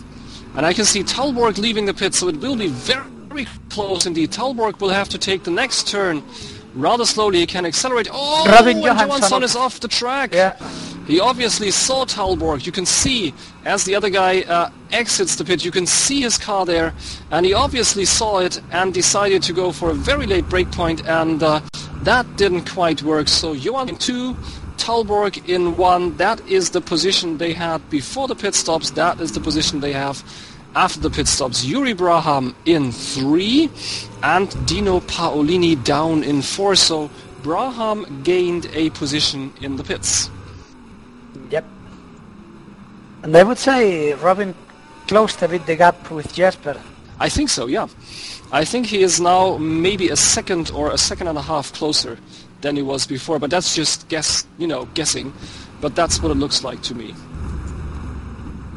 I can see Taulborg leaving the pit, so it will be very, very close indeed. Taulborg will have to take the next turn rather slowly. He can accelerate. Oh, Robin Johansson is off the track. Yeah. He obviously saw Taulborg. You can see as the other guy exits the pit, you can see his car there, and he obviously saw it and decided to go for a very late break point, and that didn't quite work. So Johansson in 2, Taulborg in 1. That is the position they had before the pit stops. That is the position they have after the pit stops. Yuri Braham in 3 and Dino Paolini down in 4. So Braham gained a position in the pits. Yep. And I would say Robin closed a bit the gap with Jesper. I think so, yeah. I think he is now maybe a second or a second and a half closer than he was before, but that's just guessing. But that's what it looks like to me.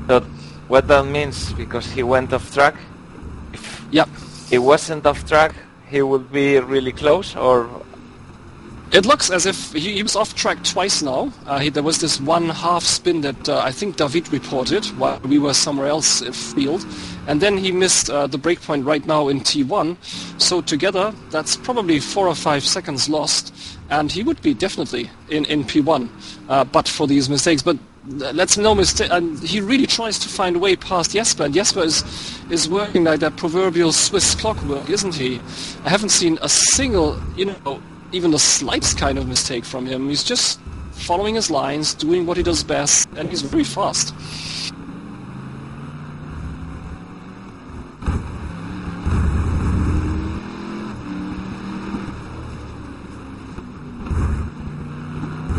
So what that means, because he went off track, if he wasn't off track, he would be really close, or... It looks as if he was off track twice now. There was this one half spin that I think David reported while we were somewhere else in field. And then he missed the breakpoint right now in T1. So together, that's probably 4 or 5 seconds lost. And he would be definitely in P1, but for these mistakes. But let's no mistake, he really tries to find a way past Jesper. And Jesper is working like that proverbial Swiss clockwork, isn't he? I haven't seen a single, even the slightest kind of mistake from him. He's just following his lines, doing what he does best, and he's very fast.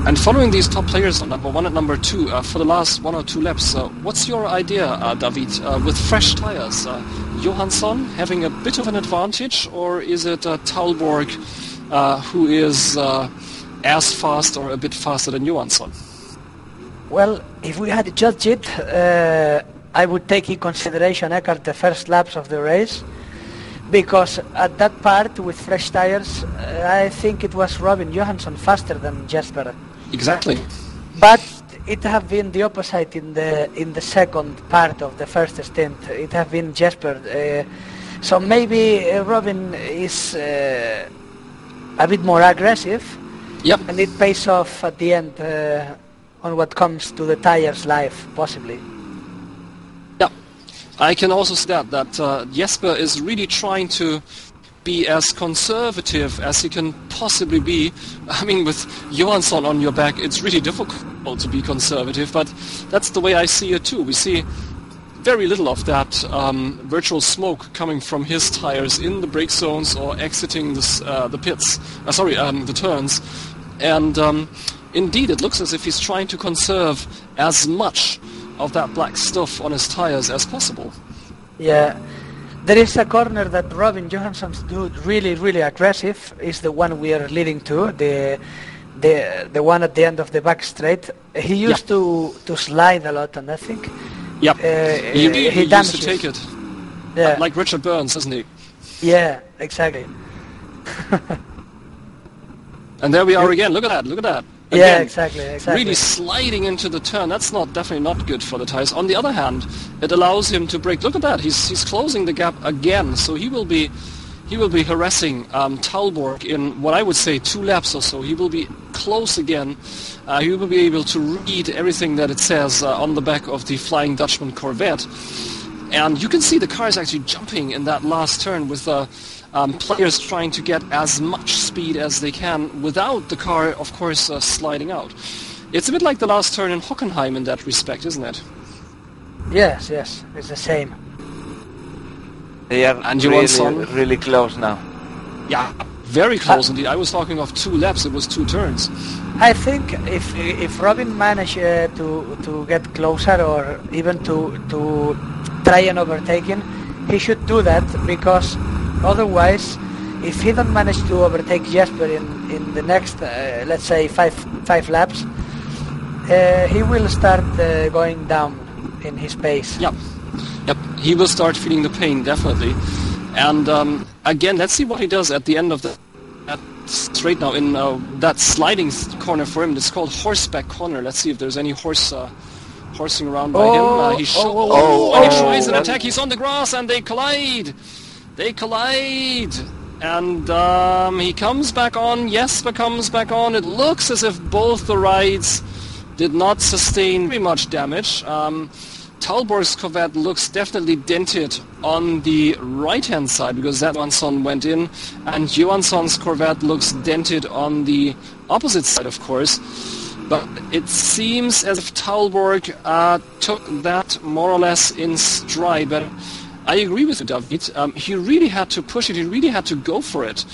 And following these top players on number 1 and number 2 for the last 1 or 2 laps, what's your idea, David, with fresh tires? Johansson having a bit of an advantage, or is it Taulborg who is as fast or a bit faster than Johansson? Well, if we had to judge it, I would take in consideration, Eckart, the first laps of the race, because at that part with fresh tires, I think it was Robin Johansson faster than Jesper. Exactly. But it have been the opposite in the second part of the first stint. It have been Jesper. So maybe Robin is a bit more aggressive. Yep. And it pays off at the end on what comes to the tires' life, possibly. Yeah. I can also see that Jesper is really trying to be as conservative as he can possibly be. I mean, with Johansson on your back, it's really difficult to be conservative, but that's the way I see it too. We see very little of that virtual smoke coming from his tires in the brake zones or exiting the pits. The turns. And indeed, it looks as if he's trying to conserve as much of that black stuff on his tires as possible. Yeah. There is a corner that Robin Johansson's do really, really aggressive. Is the one we are leading to, the one at the end of the back straight. He used to slide a lot, and I think he used to take it. Yeah. Like Richard Burns, doesn't he? Yeah, exactly. And there we are again. Look at that. Again, yeah, exactly. Really sliding into the turn. That's definitely not good for the tires. On the other hand, it allows him to brake. Look at that. He's closing the gap again. So he will be harassing Taulborg in what I would say 2 laps or so. He will be close again. He will be able to read everything that it says on the back of the Flying Dutchman Corvette. And you can see the car is actually jumping in that last turn with players trying to get as much speed as they can without the car, of course, sliding out. It's a bit like the last turn in Hockenheim in that respect, isn't it? Yes, it's the same. They are really close now. Yeah, very close indeed. I was talking of 2 laps, it was 2 turns. I think if Robin managed to get closer or even to try an overtaking, he should do that, because otherwise, if he don't manage to overtake Jesper in the next, let's say, five laps, he will start going down in his pace. Yep. He will start feeling the pain, definitely. And again, let's see what he does at the end of that straight now in that sliding corner for him. It's called horseback corner. Let's see if there's any horsing around by him. And he tries an attack. He's on the grass and they collide. And he comes back on. Jesper comes back on. It looks as if both the rides did not sustain very much damage. Taulborg's Corvette looks definitely dented on the right-hand side because that Johansson went in, and Johansson's Corvette looks dented on the opposite side, of course. But it seems as if Taulborg took that more or less in stride. But I agree with you, David. He really had to push it. He really had to go for it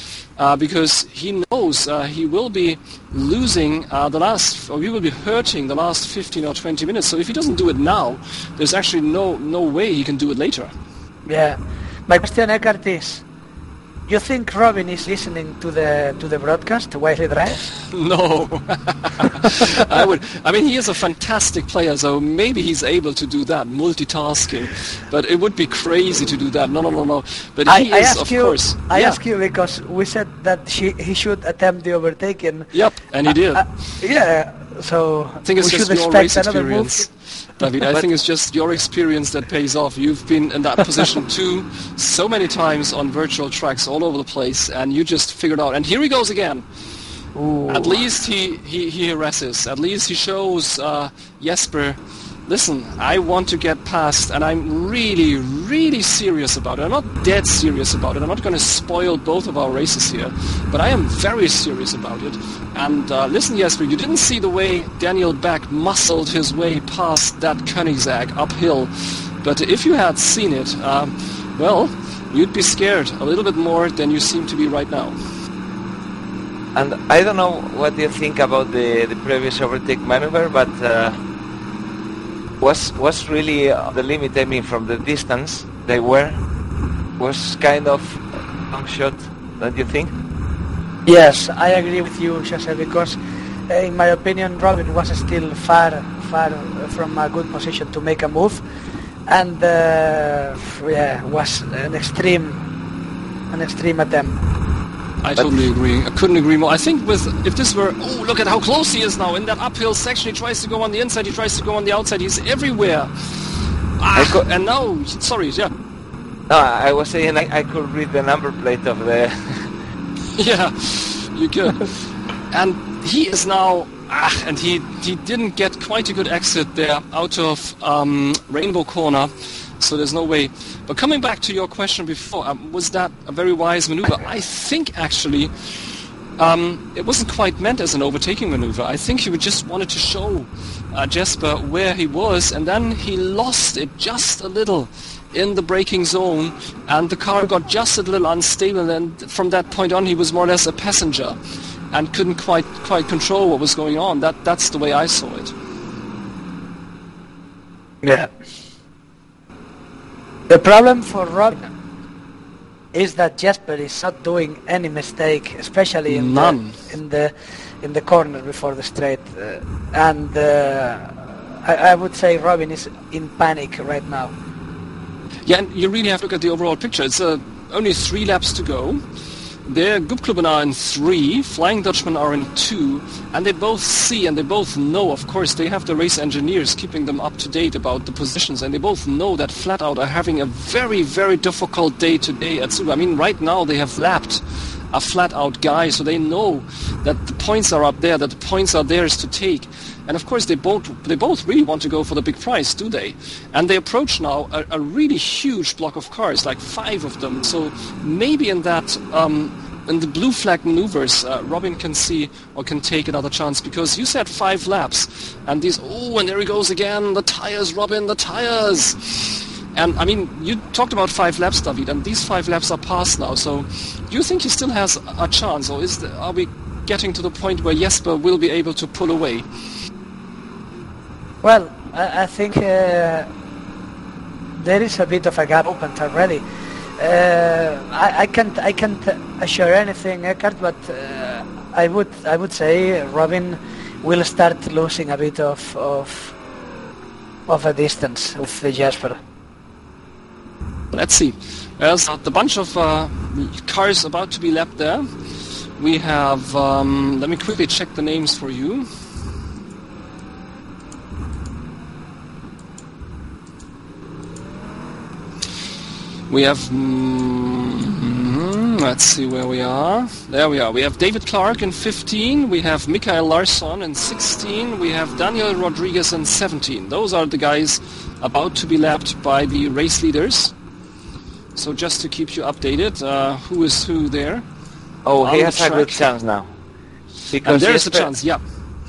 because he knows he will be losing he will be hurting the last 15 or 20 minutes. So if he doesn't do it now, there's actually no way he can do it later. Yeah. My question, Eckhart, is: you think Robin is listening to the broadcast while he drives? No. I mean, he is a fantastic player, so maybe he's able to do that, multitasking. But it would be crazy to do that. No. But he is, of course. I ask you because we said that he should attempt the overtaking. Yep, and he did. So I think it's we just should your expect race another experience. move. David, I think it's just your experience that pays off. You've been in that position too so many times on virtual tracks all over the place, and you just figured out. And here he goes again. Ooh. At least he harasses. At least he shows Jesper, listen, I want to get past, and I'm really, really serious about it. I'm not dead serious about it. I'm not going to spoil both of our races here, but I am very serious about it. And listen, Jesper, you didn't see the way Daniel Beck muscled his way past that Koenigsegg uphill. But if you had seen it, well, you'd be scared a little bit more than you seem to be right now. And I don't know what you think about the previous overtake maneuver, but was really the limit. I mean, from the distance they was kind of long shot, don't you think? Yes, I agree with you, Jose, because in my opinion Robin was still far from a good position to make a move, and was an extreme attempt. I totally agree. I couldn't agree more. I think if this were, look at how close he is now in that uphill section. He tries to go on the inside, he tries to go on the outside. He's everywhere. And now, sorry, yeah. No, I was saying I could read the number plate of the... Yeah, you could. And he is now, and he didn't get quite a good exit there out of Rainbow Corner. So there's no way. But coming back to your question before, was that a very wise maneuver? I think actually it wasn't quite meant as an overtaking maneuver. I think he just wanted to show Jesper where he was, and then he lost it just a little in the braking zone, and the car got just a little unstable, and from that point on he was more or less a passenger and couldn't quite control what was going on. That's the way I saw it. Yeah. The problem for Robin is that Jesper is not doing any mistake, especially in the corner before the straight, and I would say Robin is in panic right now. Yeah, and you really have to look at the overall picture. It's only 3 laps to go. Their Gubbklubben are in 3, Flying Dutchman are in 2, and they both see and they both know, of course, they have the race engineers keeping them up to date about the positions, and they both know that Flat Out are having a very, very difficult day today at Sugo. I mean, right now they have lapped a Flat Out guy, so they know that the points are up there, that the points are theirs to take. And of course they both really want to go for the big prize, do they? And they approach now a really huge block of cars, like 5 of them. So maybe in that in the blue flag maneuvers, Robin can see or can take another chance, because you said 5 laps, and these, and there he goes again, the tires, Robin, the tires. And I mean, you talked about 5 laps, David, and these 5 laps are past now. So do you think he still has a chance, or are we getting to the point where Jesper will be able to pull away? Well, I think there is a bit of a gap opened already. I can't assure anything, Eckhart, but I would say Robin will start losing a bit of a distance with Jesper. Let's see. There's the bunch of cars about to be lapped there. We have, let me quickly check the names for you. We have, let's see where we are. There we are. We have David Clark in 15. We have Mikael Larsson in 16. We have Daniel Rodriguez in 17. Those are the guys about to be lapped by the race leaders. So just to keep you updated, who is who there? Oh, he has a good chance now. Because there is a chance, yeah.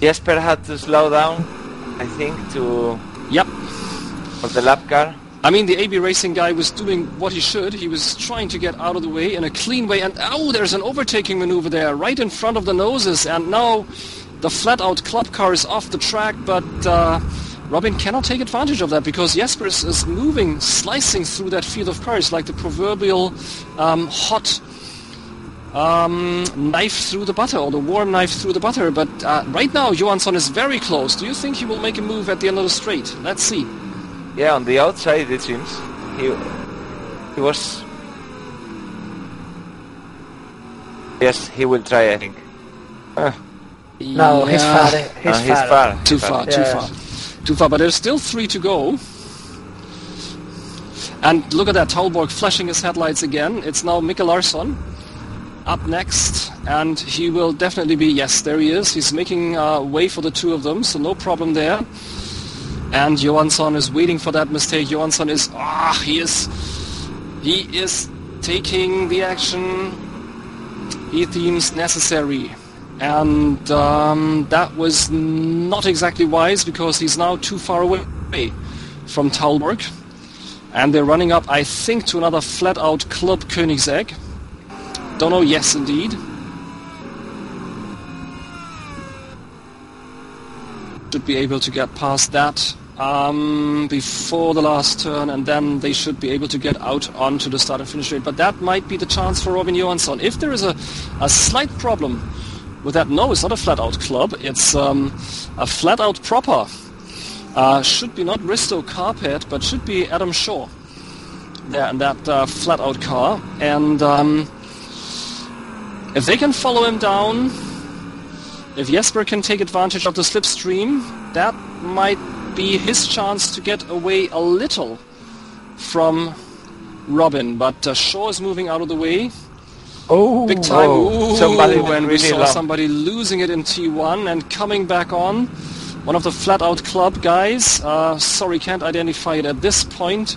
Jesper had to slow down, I think, for the lap car. I mean, the AB Racing guy was doing what he should. He was trying to get out of the way in a clean way. And, there's an overtaking maneuver there right in front of the noses. And now the flat-out club car is off the track. But Robin cannot take advantage of that, because Jesper is moving, slicing through that field of cars like the proverbial hot knife through the butter, or the warm knife through the butter. But right now, Johansson is very close. Do you think he will make a move at the end of the straight? Let's see. Yeah, on the outside it seems. He was... Yes, he will try, I think. No, he's far. He's far. Too far, but there's still 3 to go. And look at that, Taulborg flashing his headlights again. It's now Mikael Larsson up next, and he will definitely be... Yes, there he is. He's making way for the 2 of them, so no problem there. And Johansson is waiting for that mistake. Johansson is... He is taking the action he deems necessary. And that was not exactly wise, because he's now too far away from Taulborg. And they're running up, I think, to another flat-out Club Koenigsegg. Don't know, yes, indeed. Should be able to get past that before the last turn, and then they should be able to get out onto the start and finish straight. But that might be the chance for Robin Johansson. If there is a slight problem with that, no, it's not a flat-out club, it's a flat-out proper. Should be not Risto Carpet, but should be Adam Shaw there in that flat-out car. And if they can follow him down, if Jesper can take advantage of the slipstream, that might be his chance to get away a little from Robin. But Shaw is moving out of the way. Big time. Somebody went we really saw long. somebody losing it in T1 and coming back on. One of the flat-out club guys. Sorry, can't identify it at this point.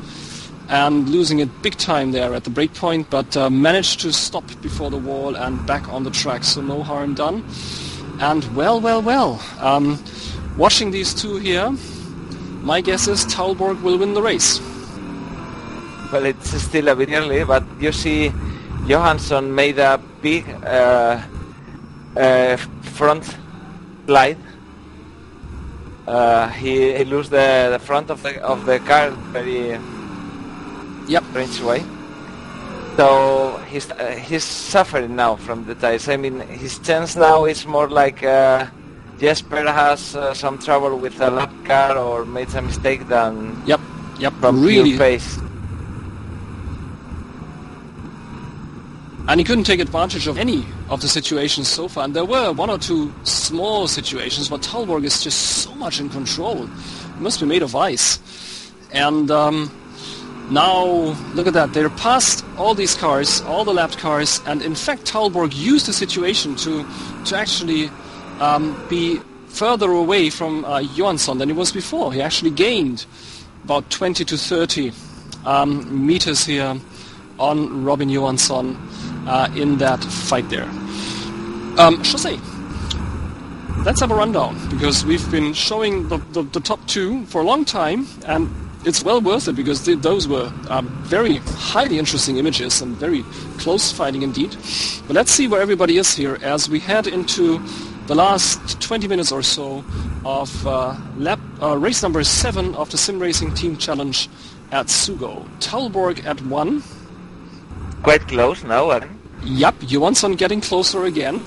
and losing it big time there at the break point, but managed to stop before the wall and back on the track, so no harm done. And well, watching these two here, my guess is Taulborg will win the race. Well, it's still a bit early, but you see Johansson made a big front slide. He lost the front of the car very strange way. So he's suffering now from the tires. I mean, his chance now is more like Jesper has some trouble with a lap car or made some mistake than from really pure pace. And he couldn't take advantage of any of the situations so far. And there were one or two small situations, but Taulborg is just so much in control. He must be made of ice. And now, look at that. They're past all these cars, all the lapped cars. And in fact, Taulborg used the situation to actually be further away from Johansson than he was before. He actually gained about 20 to 30 meters here on Robin Johansson in that fight there. Jose, let's have a rundown, because we've been showing the top two for a long time, and it's well worth it, because those were very highly interesting images and very close fighting indeed. But let's see where everybody is here as we head into the last 20 minutes or so of race number 7 of the Sim Racing Team Challenge at Sugo. Taulborg at 1. Quite close now. Yep, Johansson getting closer again.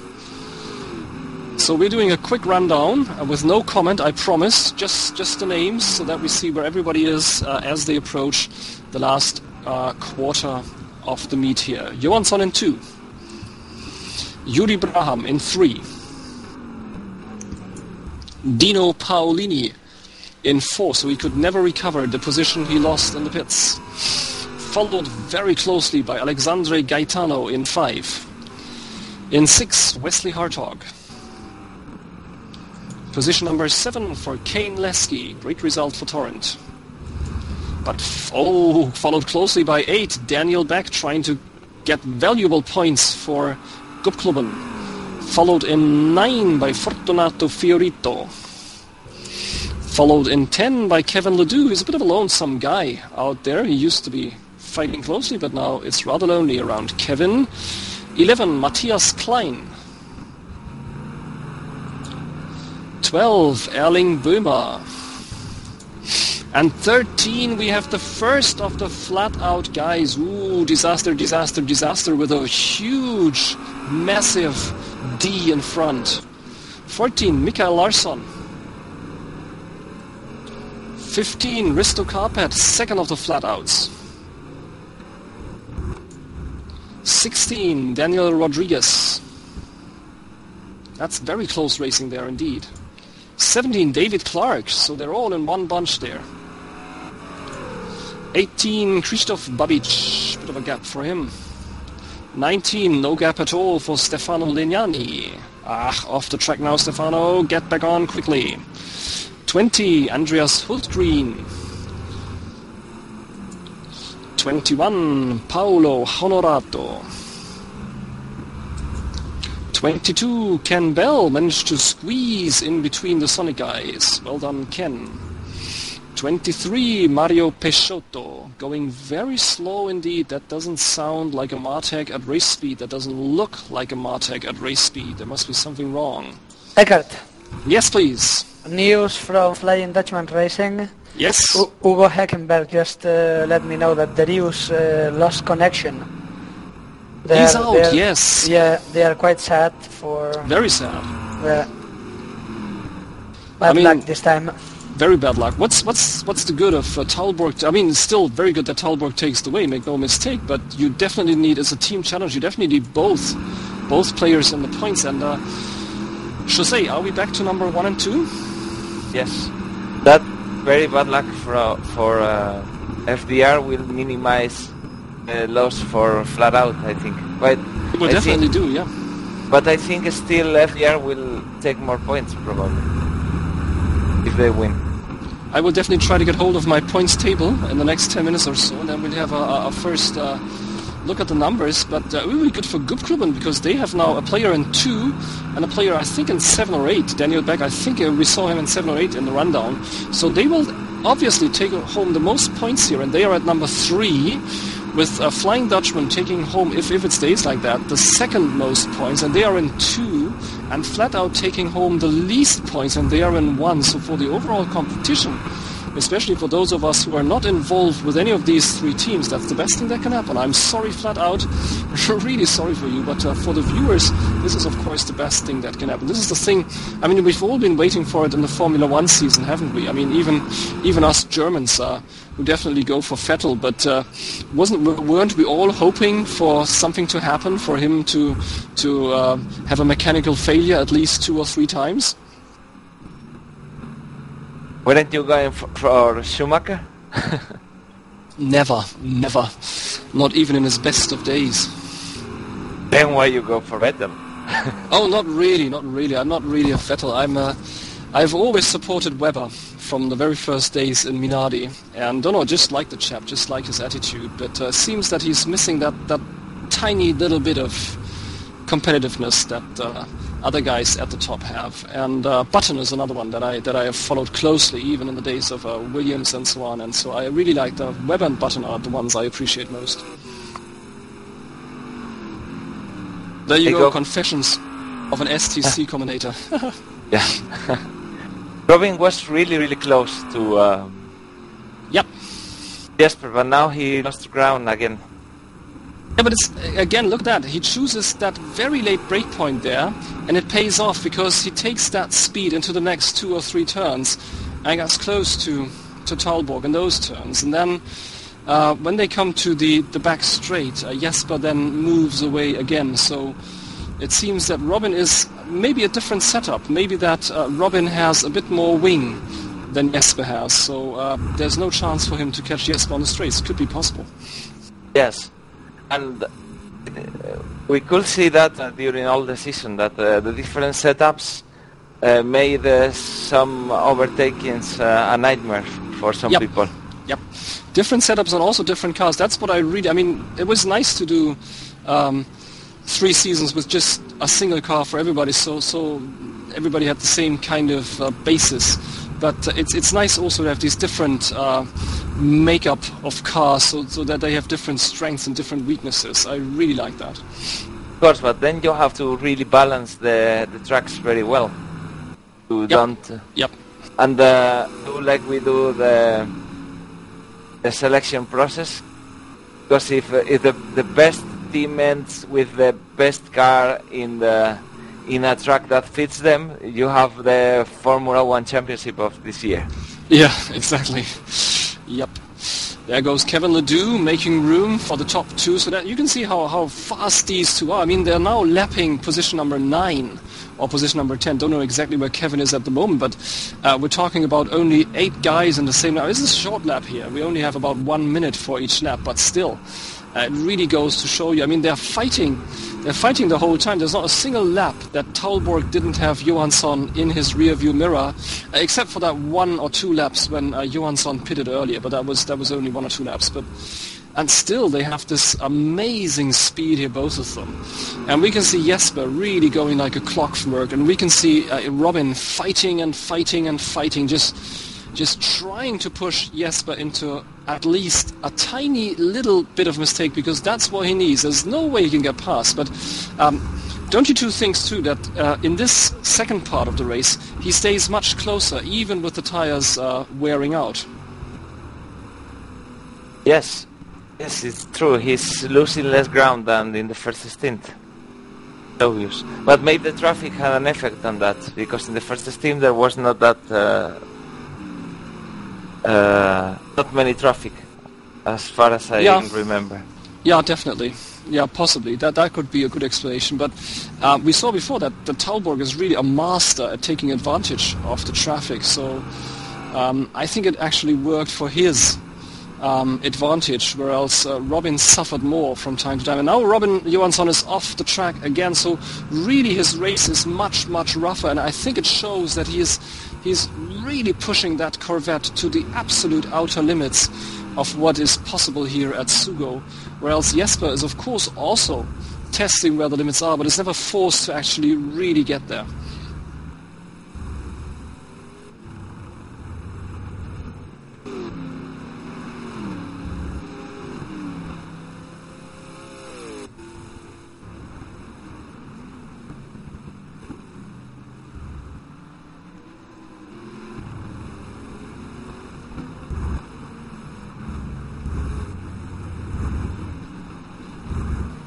So we're doing a quick rundown with no comment, I promise, just the names, so that we see where everybody is as they approach the last quarter of the meet here. Johansson in 2. Yuri Braham in 3. Dino Paolini in 4, so he could never recover the position he lost in the pits. Followed very closely by Alexandre Caetano in 5. In 6, Wesley Hartog. Position number 7 for Kane Lasky. Great result for Torrent. But followed closely by 8, Daniel Beck, trying to get valuable points for Gubbklubben. Followed in 9 by Fortunato Fiorito. Followed in 10 by Kevin Ledoux. He's a bit of a lonesome guy out there. He used to be fighting closely, but now it's rather lonely around Kevin. 11, Matthias Klein. 12, Erling Böhmer. And 13, we have the first of the flat-out guys. Ooh, disaster with a huge, massive D in front. 14, Mikael Larsson. 15, Risto Karpet, second of the flat-outs. 16, Daniel Rodriguez. That's very close racing there indeed. 17, David Clark, so they're all in one bunch there. 18, Krzysztof Babic, bit of a gap for him. 19, no gap at all for Stefano Legnani. Off the track now, Stefano, get back on quickly. 20, Andreas Hultgreen. 21, Paolo Honorato. 22, Ken Bell managed to squeeze in between the Sonic guys. Well done, Ken. 23, Mario Peixoto, going very slow indeed. That doesn't sound like a Martech at race speed. That doesn't look like a Martech at race speed. There must be something wrong. Eckhart. Yes, please. News from Flying Dutchman Racing. Yes. Hugo Heckenberg just let me know that the Rius lost connection. He's out, yes. Yeah, they are quite sad for... Very sad. Bad luck this time. Very bad luck. What's the good of Taulborg? I mean, it's still very good that Taulborg takes the way, make no mistake, but you definitely need, as a team challenge, you definitely need both players in the points. And Jose, are we back to number 1 and 2? Yes. That very bad luck for FDR will minimize loss for flat out, I think. But it will definitely do, yeah. But I think still FDR will take more points, probably, if they win. I will definitely try to get hold of my points table in the next 10 minutes or so, and then we'll have a first look at the numbers. But really good for Gubbklubben, because they have now a player in 2 and a player, I think, in 7 or 8. Daniel Beck, I think we saw him in 7 or 8 in the rundown. So they will obviously take home the most points here, and they are at number 3, with Flying Dutchman taking home, if it stays like that, the second most points, and they are in 2, and Flat Out taking home the least points, and they are in 1. So for the overall competition, especially for those of us who are not involved with any of these 3 teams, that's the best thing that can happen. I'm sorry, Flat Out, really sorry for you, but for the viewers, this is of course the best thing that can happen. This is the thing, I mean, we've all been waiting for it in the Formula 1 season, haven't we? I mean, even us Germans who definitely go for Vettel, but weren't we all hoping for something to happen, for him to have a mechanical failure at least 2 or 3 times? Weren't you going for Schumacher? Never. Not even in his best of days. Then why you go for Vettel? Oh, not really. I'm not really a Vettel. I've always supported Webber from the very first days in Minardi, and don't know, just like the chap, just like his attitude. But seems that he's missing that tiny little bit of competitiveness that other guys at the top have. And Button is another one that I have followed closely, even in the days of Williams and so on. And so I really like Webber and Button are the ones I appreciate most. There you go. Confessions of an STC commentator. Yeah. Robin was really close to yep. Jesper, but now he lost ground again. Yeah, but it's, again, look at that. He chooses that very late break point there, and it pays off because he takes that speed into the next 2 or 3 turns and gets close to Taulborg in those turns. And then when they come to the back straight, Jesper then moves away again. So it seems that Robin is maybe a different setup. Maybe that Robin has a bit more wing than Jesper has. So there's no chance for him to catch Jesper on the straights. Could be possible. Yes. And we could see that during all the season, that the different setups made some overtakings a nightmare for some people. Yep. Different setups and also different cars. That's what I mean, it was nice to do 3 seasons with just a single car for everybody, so everybody had the same kind of basis. But it's nice also to have these different makeup of cars, so that they have different strengths and different weaknesses. I really like that. Of course, but then you have to really balance the tracks very well. To don't. Yep. And do like we do the selection process, because if the best team ends with the best car in a track that fits them, you have the Formula 1 championship of this year. Yeah, exactly. Yep. There goes Kevin Ledoux making room for the top 2, so that you can see how fast these 2 are. I mean, they're now lapping position number 9 or position number 10. Don't know exactly where Kevin is at the moment, but we're talking about only 8 guys in the same lap. This is a short lap here. We only have about 1 minute for each lap, but still, it really goes to show you. I mean, they're fighting the whole time. There's not a single lap that Taulborg didn't have Johansson in his rear-view mirror, except for that 1 or 2 laps when Johansson pitted earlier. But that was only 1 or 2 laps. And still, they have this amazing speed here, both of them. And we can see Jesper really going like a clockwork, and we can see Robin fighting and fighting and fighting, just trying to push Jesper into at least a tiny little bit of mistake, because that's what he needs. There's no way he can get past. But don't you two think too that in this second part of the race he stays much closer, even with the tires wearing out? Yes, it's true. He's losing less ground than in the first stint. Obvious. But maybe the traffic had an effect on that, because in the first stint there was not that not many traffic, as far as I remember. Yeah, definitely. Yeah, possibly. That could be a good explanation. But we saw before that the Taulborg is really a master at taking advantage of the traffic. So I think it actually worked for his advantage, whereas Robin suffered more from time to time. And now Robin Johansson is off the track again, so really his race is much rougher. And I think it shows that he's really pushing that Corvette to the absolute outer limits of what is possible here at Sugo, whereas Jesper is of course also testing where the limits are, but is never forced to actually really get there.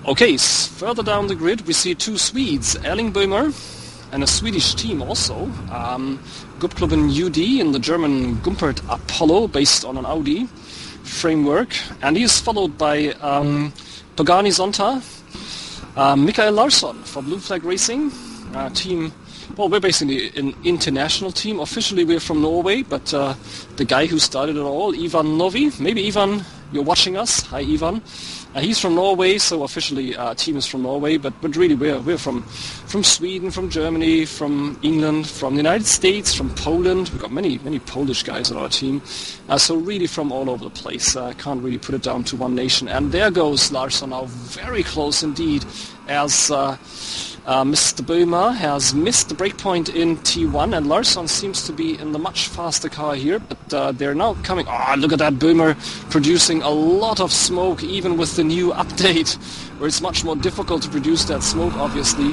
Okay, further down the grid we see two Swedes, Erling Böhmer and a Swedish team also, Gubbklubben UD in the German Gumpert Apollo based on an Audi framework, and he is followed by Pagani Zonta, Mikael Larsson for Blue Flag Racing, team. Well, we're basically an international team. Officially we're from Norway, but the guy who started it all, Ivan Novi, maybe Ivan, you're watching us. Hi Ivan. He's from Norway, so officially team is from Norway, but really we're from Sweden, from Germany, from England, from the United States, from Poland. We've got many Polish guys on our team, so really from all over the place. Can't really put it down to one nation. And there goes Larsson now, very close indeed, as Mr. Böhmer has missed the breakpoint in T1, and Larsson seems to be in the much faster car here, but they're now coming. Oh, look at that Böhmer producing a lot of smoke, even with the new update, where it's much more difficult to produce that smoke, obviously.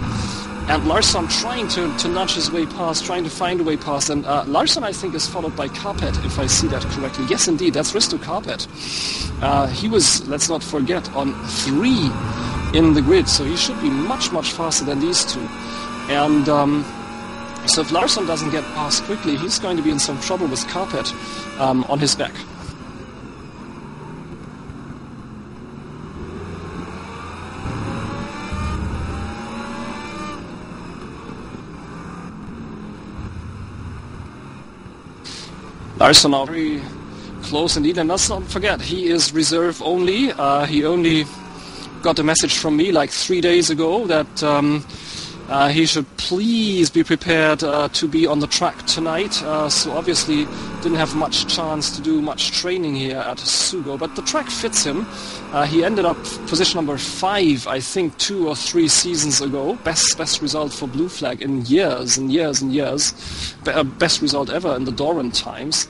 And Larsson trying to nudge his way past, trying to find a way past. And Larsson, I think, is followed by Carpet, if I see that correctly. Yes, indeed, that's Risto Carpet. He was, let's not forget, on 3 in the grid, so he should be much faster than these two. And so if Larsson doesn't get past quickly, he's going to be in some trouble with Carpet on his back. Larsson now very close indeed, and let's not forget, he is reserve only. He only got a message from me like 3 days ago that he should please be prepared to be on the track tonight. So obviously didn't have much chance to do much training here at Sugo, but the track fits him. He ended up position number 5, I think 2 or 3 seasons ago. Best result for Blue Flag in years and years and years. Best result ever in the Torrent times.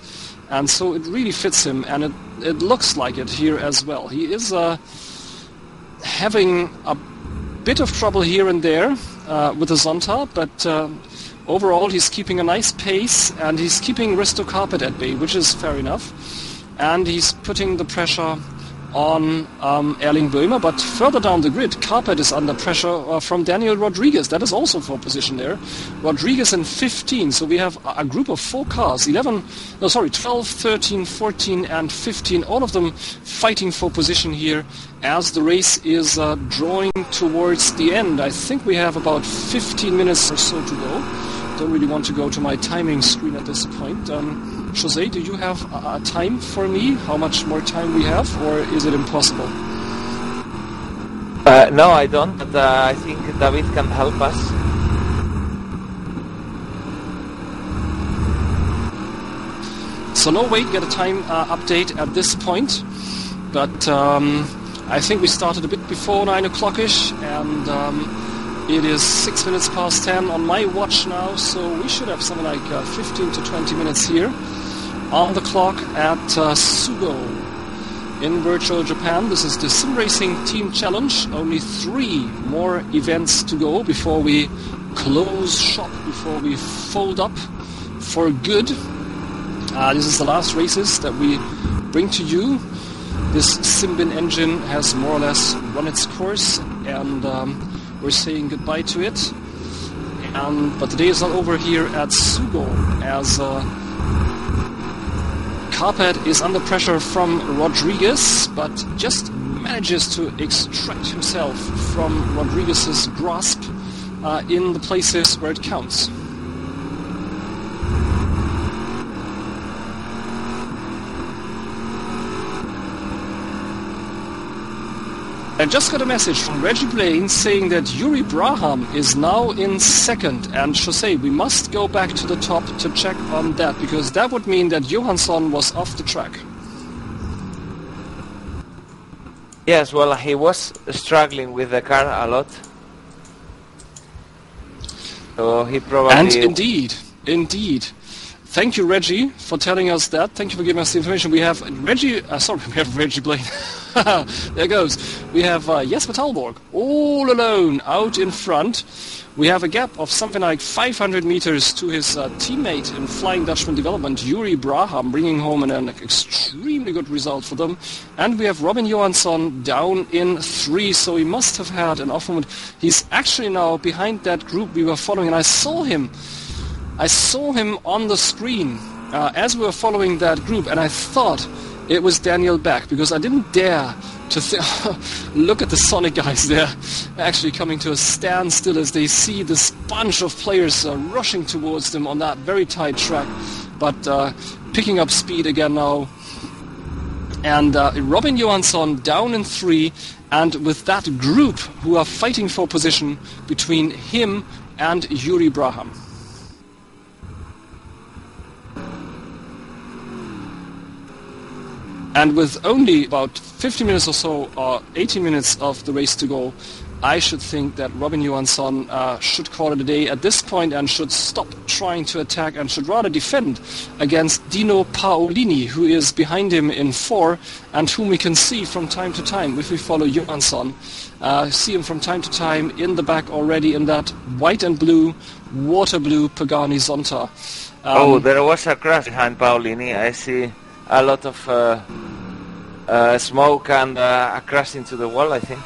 And so it really fits him, and it looks like it here as well. He is having a bit of trouble here and there with the Zonta, but overall he's keeping a nice pace, and he's keeping Risto Carpet at bay, which is fair enough, and he's putting the pressure on Erling Böhmer. But further down the grid, Carpet is under pressure from Daniel Rodriguez. That is also for position there. Rodriguez in 15, so we have a group of 4 cars, 12, 13, 14 and 15, all of them fighting for position here as the race is drawing towards the end. I think we have about 15 minutes or so to go. Don't really want to go to my timing screen at this point. Jose, do you have a time for me? How much more time we have, or is it impossible? No, I don't, but I think David can help us. So no way to get a time update at this point, but I think we started a bit before 9 o'clock-ish, and it is 6 minutes past 10 on my watch now, so we should have something like 15 to 20 minutes here on the clock at Sugo in virtual Japan. This is the Sim Racing Team Challenge. Only 3 more events to go before we close shop, before we fold up for good. This is the last races that we bring to you. This Simbin engine has more or less run its course, and we're saying goodbye to it. But the day is not over here at Sugo, as Carpet is under pressure from Rodriguez, but just manages to extract himself from Rodriguez's grasp in the places where it counts. I just got a message from Reggie Blaine saying that Yuri Braham is now in second, and Jose, we must go back to the top to check on that, because that would mean that Johansson was off the track. Yes, well, he was struggling with the car a lot. So he probably... And indeed. Thank you, Reggie, for telling us that. Thank you for giving us the information. We have Reggie... we have Reggie Blaine. There goes. We have Jesper Taulborg all alone out in front. We have a gap of something like 500 meters to his teammate in Flying Dutchman development, Yuri Braham, bringing home an extremely good result for them. And we have Robin Johansson down in 3, so he must have had an off moment. He's actually now behind that group we were following, and I saw him on the screen as we were following that group, and I thought it was Daniel Beck, because I didn't dare to look at the Sonic guys there actually coming to a standstill as they see this bunch of players rushing towards them on that very tight track, but picking up speed again now. And Robin Johansson down in 3, and with that group who are fighting for position between him and Yuri Braham. And with only about 50 minutes or so, or 18 minutes of the race to go, I should think that Robin Johansson should call it a day at this point and should stop trying to attack and should rather defend against Dino Paolini, who is behind him in 4 and whom we can see from time to time if we follow Johansson. See him from time to time in the back already in that white and blue, water blue Pagani Zonta. There was a crash behind Paolini. I see a lot of smoke and a crash into the wall, I think.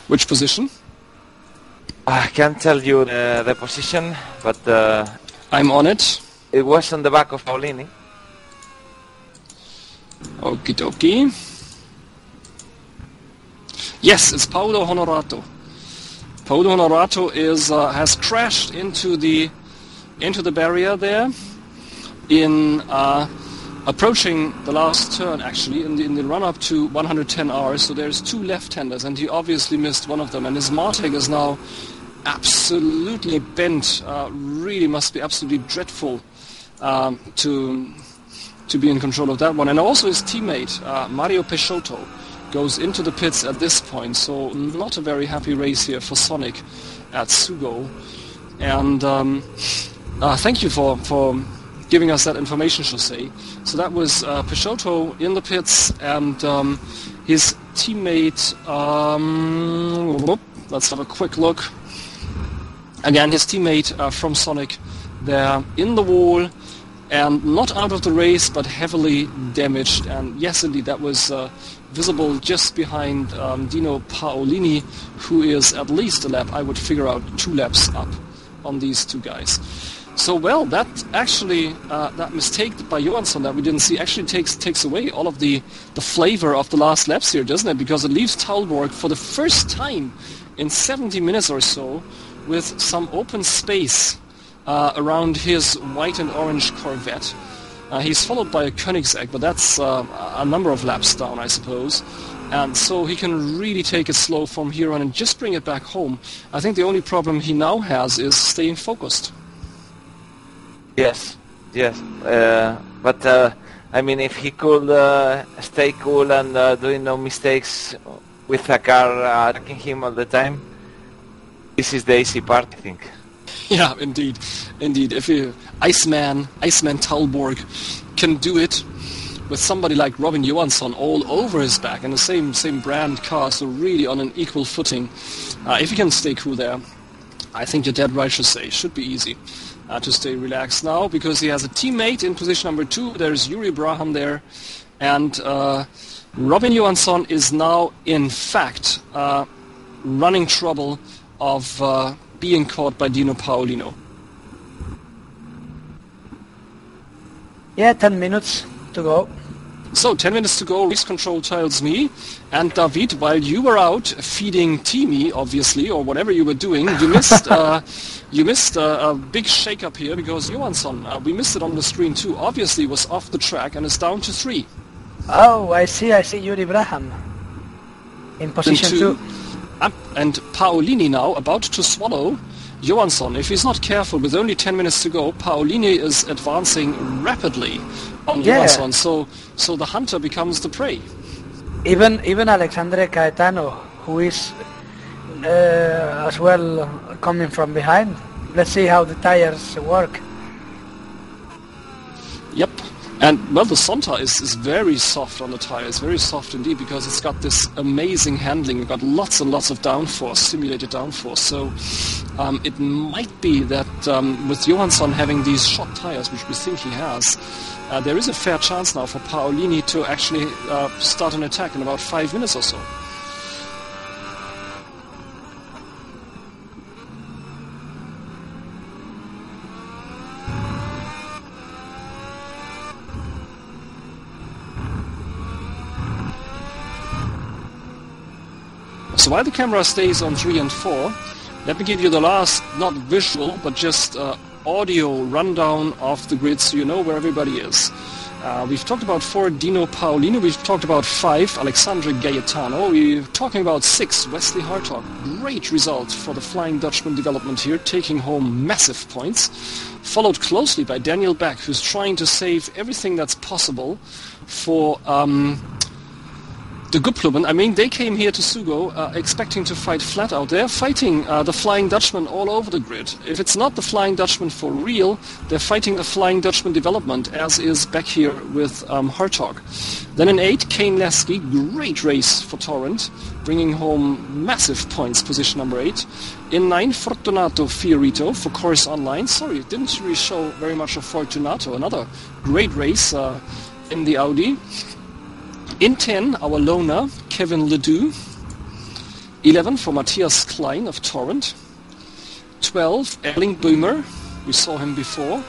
Which position? I can't tell you the position, but... I'm on it. It was on the back of Paolini. Okie dokie. Yes, it's Paolo Honorato. Paolo Honorato has crashed into the barrier there in... approaching the last turn, actually, in the run-up to 110 hours, so there's 2 left-handers, and he obviously missed one of them, and his Martec is now absolutely bent. Really must be absolutely dreadful to be in control of that one. And also his teammate, Mario Peixoto, goes into the pits at this point, so not a very happy race here for Sonic at Sugo. And thank you for giving us that information, Jose. So that was Peixoto in the pits, and his teammate, let's have a quick look. Again, his teammate from Sonic there in the wall, and not out of the race, but heavily damaged. And yes, indeed, that was visible just behind Dino Paolini, who is at least a lap, I would figure out 2 laps up on these 2 guys. So, well, that actually, that mistake by Johansson that we didn't see actually takes away all of the flavor of the last laps here, doesn't it? Because it leaves Taulborg for the first time in 70 minutes or so with some open space around his white and orange Corvette. He's followed by a Koenigsegg, but that's a number of laps down, I suppose. And so he can really take it slow from here on and just bring it back home. I think the only problem he now has is staying focused. Yes. But I mean, if he could stay cool and doing no mistakes with a car attacking him all the time, this is the easy part, I think. Yeah, indeed. If Iceman Taulborg can do it with somebody like Robin Johansson all over his back in the same brand car, so really on an equal footing, if he can stay cool there, I think you're dead right to say. Should be easy to stay relaxed now, because he has a teammate in position number 2. There's Yuri Braham there, and Robin Johansson is now, in fact, running trouble of being caught by Dino Paolino. Yeah, 10 minutes to go. So, 10 minutes to go, race control tells me. And David, while you were out feeding Timmy, obviously, or whatever you were doing, you missed a big shake-up here, because Johansson, we missed it on the screen too, obviously was off the track and is down to 3. Oh, I see Yuri Braham. in position 2. And Paolini now about to swallow Johansson. If he's not careful, with only 10 minutes to go, Paolini is advancing rapidly on Johansson, so the hunter becomes the prey. Even Alexandre Caetano, who is as well coming from behind. Let's see how the tires work. Yep. And, well, the Sonta is very soft on the tires, very soft indeed, because it's got this amazing handling. You've got lots and lots of downforce, simulated downforce. So it might be that with Johansson having these short tires, which we think he has, there is a fair chance now for Paolini to actually start an attack in about 5 minutes or so. So while the camera stays on 3 and 4, let me give you the last, not visual, but just audio rundown of the grid so you know where everybody is. We've talked about 4, Dino Paolini. We've talked about 5, Alexandre Caetano. We're talking about 6, Wesley Hartog. Great result for the Flying Dutchman development here, taking home massive points. Followed closely by Daniel Beck, who's trying to save everything that's possible for the Gubbklubben. I mean, they came here to Sugo expecting to fight flat out. They're fighting the Flying Dutchman all over the grid. If it's not the Flying Dutchman for real, they're fighting the Flying Dutchman development, as is back here with Hartog. Then in 8, Kane Lasky. Great race for Torrent, bringing home massive points, position number 8. In 9, Fortunato Fiorito for Corse Online. Sorry, it didn't really show very much of Fortunato. Another great race in the Audi. In 10, our loner, Kevin Ledoux. 11 for Matthias Klein of Torrent. 12, Erling Boomer. We saw him before,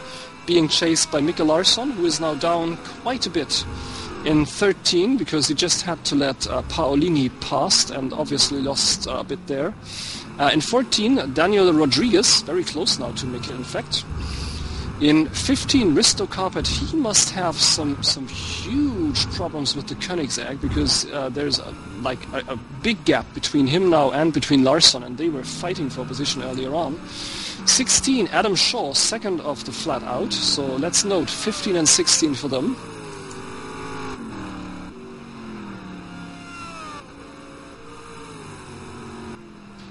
being chased by Mikkel Larsson, who is now down quite a bit. In 13, because he just had to let Paolini pass and obviously lost a bit there. In 14, Daniel Rodriguez, very close now to Mikkel, in fact. In 15, Risto Carpet, he must have some huge problems with the Koenigsegg, because there's a big gap between him now and between Larsson, and they were fighting for position earlier on. 16, Adam Shaw, second of the flat out, so let's note 15 and 16 for them.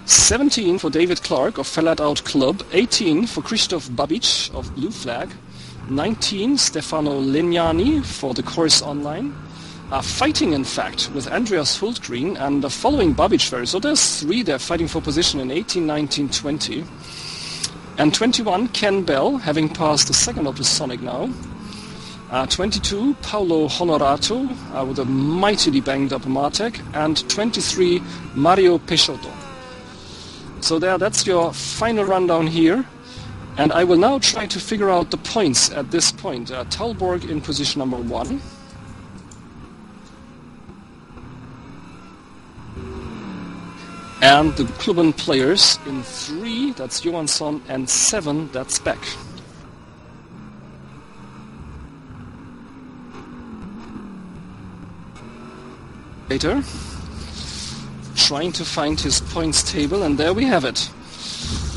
$17 for David Clark of Flat Out Club, 18 for Krzysztof Babic of Blue Flag, 19 Stefano Legnani for the Corse Online, fighting in fact with Andreas Hultgreen and following Babic very. So there's 3 there fighting for position in 18, 19, 20. And 21, Ken Bell, having passed the second of the Sonic now. 22, Paolo Honorato with a mightily banged up Martek, and 23, Mario Peixoto. So that's your final rundown here, and I will now try to figure out the points at this point. Taulborg in position number 1. And the Klubben players in 3, that's Johansson, and 7, that's Beck. Later, trying to find his points table, and there we have it.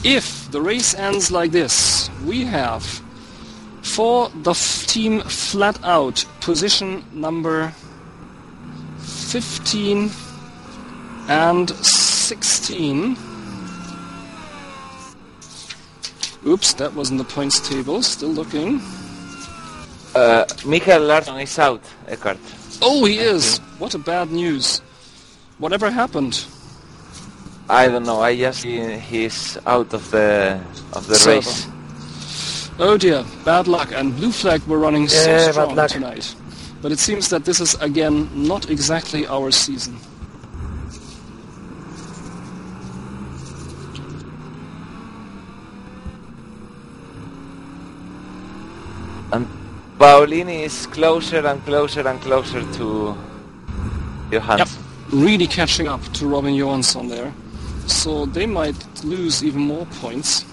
If the race ends like this, we have for the team flat out position number 15 and 16. Oops, that wasn't the points table, still looking. Mikkel Larsson is out, Eckhart. Oh, he is! What a bad news. Whatever happened? I don't know. I just see he's out of the race. Oh dear, bad luck. And Blue Flag were running so strong tonight. But it seems that this is again not exactly our season. And Paolini is closer and closer and closer to Johansson. Yep. Really catching up to Robin Johansson there. So they might lose even more points.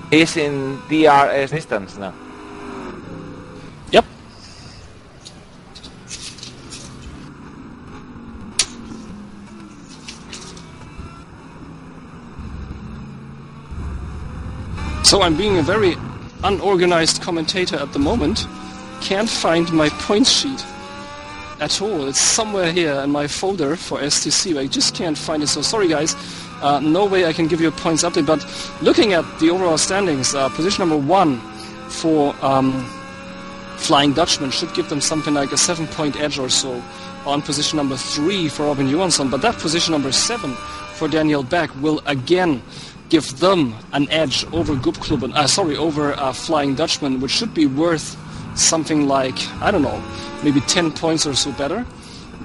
He's in DRS distance now. So I'm being a very unorganized commentator at the moment. Can't find my points sheet at all. It's somewhere here in my folder for STC, but I just can't find it. So sorry guys, no way I can give you a points update. But looking at the overall standings, position number 1 for Flying Dutchman should give them something like a 7-point edge or so on position number 3 for Robin Johansson. But that position number 7 for Daniel Beck will again give them an edge over Gubbklubben, over Flying Dutchman, which should be worth something like, I don't know, maybe 10 points or so better.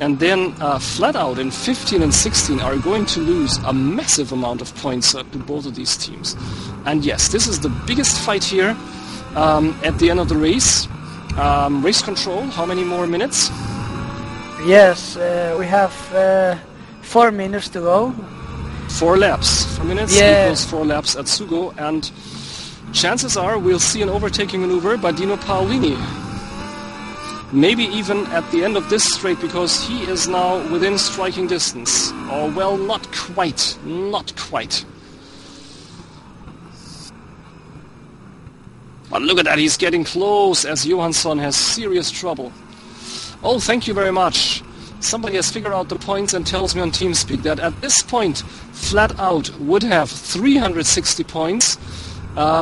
And then flat out in 15 and 16 are going to lose a massive amount of points to both of these teams. And yes, this is the biggest fight here at the end of the race. Race control, how many more minutes? Yes, we have 4 minutes to go. 4 laps. 4 minutes equals 4 laps at Sugo, and chances are we'll see an overtaking maneuver by Dino Paolini. Maybe even at the end of this straight, because he is now within striking distance. Or, well, not quite. Not quite. But look at that, he's getting close as Johansson has serious trouble. Oh, thank you very much. Somebody has figured out the points and tells me on TeamSpeak that at this point, Flat Out would have 360 points.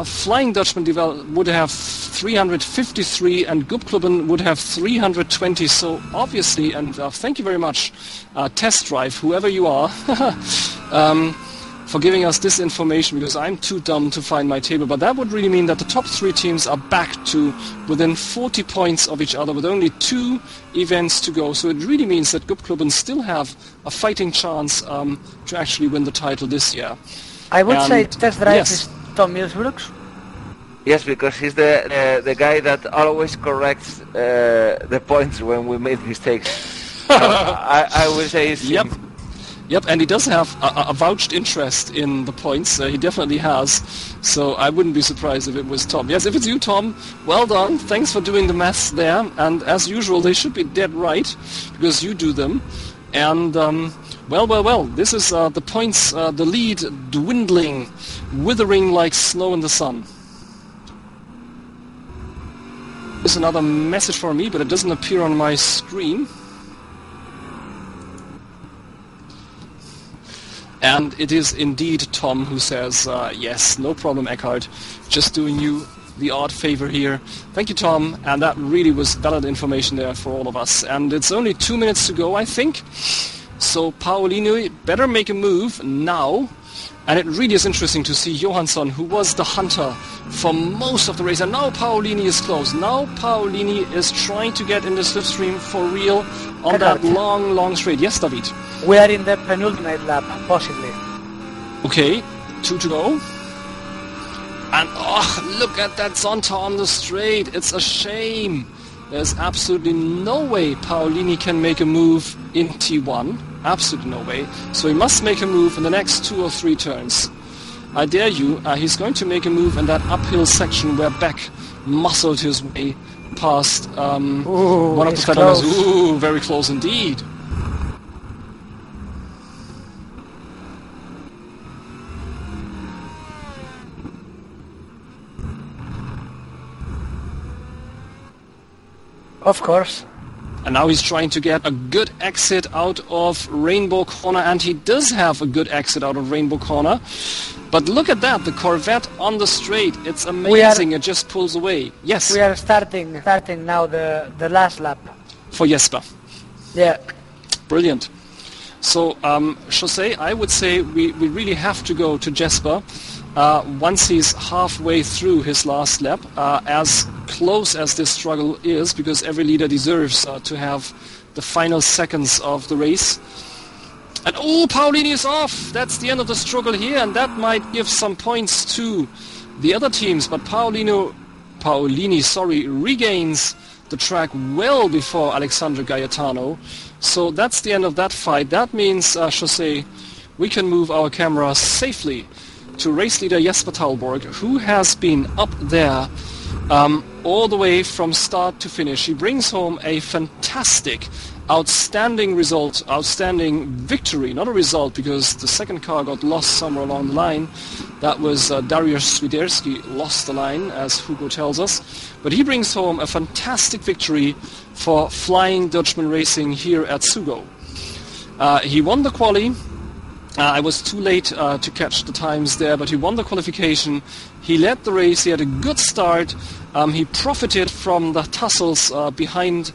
Flying Dutchman would have 353 and Gubbklubben would have 320. So obviously, and thank you very much, Test Drive, whoever you are, for giving us this information, because I'm too dumb to find my table. But that would really mean that the top 3 teams are back to within 40 points of each other with only 2 events to go. So it really means that Gubbklubben still have a fighting chance to actually win the title this year. I would say Test Drive is Tom Milsbrooks. Yes, because he's the guy that always corrects the points when we make mistakes. So I will say it's him. Yep, and he does have a vouched interest in the points. He definitely has. So I wouldn't be surprised if it was Tom. Yes, if it's you, Tom, well done. Thanks for doing the maths there. And as usual, they should be dead right, because you do them. And, well, this is the points, the lead dwindling, withering like snow in the sun. There's another message for me, but it doesn't appear on my screen. And it is indeed Tom who says, yes, no problem, Eckhart. Just doing you the odd favor here. Thank you, Tom. And that really was valid information there for all of us. And it's only 2 minutes to go, I think. So Paolini better make a move now. And it really is interesting to see Johansson, who was the hunter for most of the race. And now Paolini is close. Now Paolini is trying to get in the slipstream for real on that long straight. Yes, David? We are in the penultimate lap, possibly. Okay, 2 to go. And oh, look at that Zonta on the straight. It's a shame. There's absolutely no way Paolini can make a move in T1. Absolutely no way. So he must make a move in the next 2 or 3 turns. I dare you, he's going to make a move in that uphill section where Beck muscled his way past one of the Federers. Ooh, very close indeed. Of course. And now he's trying to get a good exit out of Rainbow Corner, and he does have a good exit out of Rainbow Corner. But look at that, the Corvette on the straight. It's amazing, it just pulls away. Yes? We are starting now the last lap. For Jesper. Yeah. Brilliant. So, Jose, I would say we really have to go to Jesper once he's halfway through his last lap, as close as this struggle is, because every leader deserves to have the final seconds of the race. And oh, Paolini is off! That's the end of the struggle here, and that might give some points to the other teams, but Paolini, regains the track well before Alexandre Caetano. So that's the end of that fight. That means, Jose, we can move our camera safely to race leader Jesper Taulborg, who has been up there all the way from start to finish. He brings home a fantastic, outstanding result, outstanding victory. Not a result, because the second car got lost somewhere along the line. That was Dariusz Swiderski lost the line, as Hugo tells us. But he brings home a fantastic victory for Flying Dutchman Racing here at Sugo. He won the quali. I was too late to catch the times there, but he won the qualification. He led the race. He had a good start. He profited from the tussles behind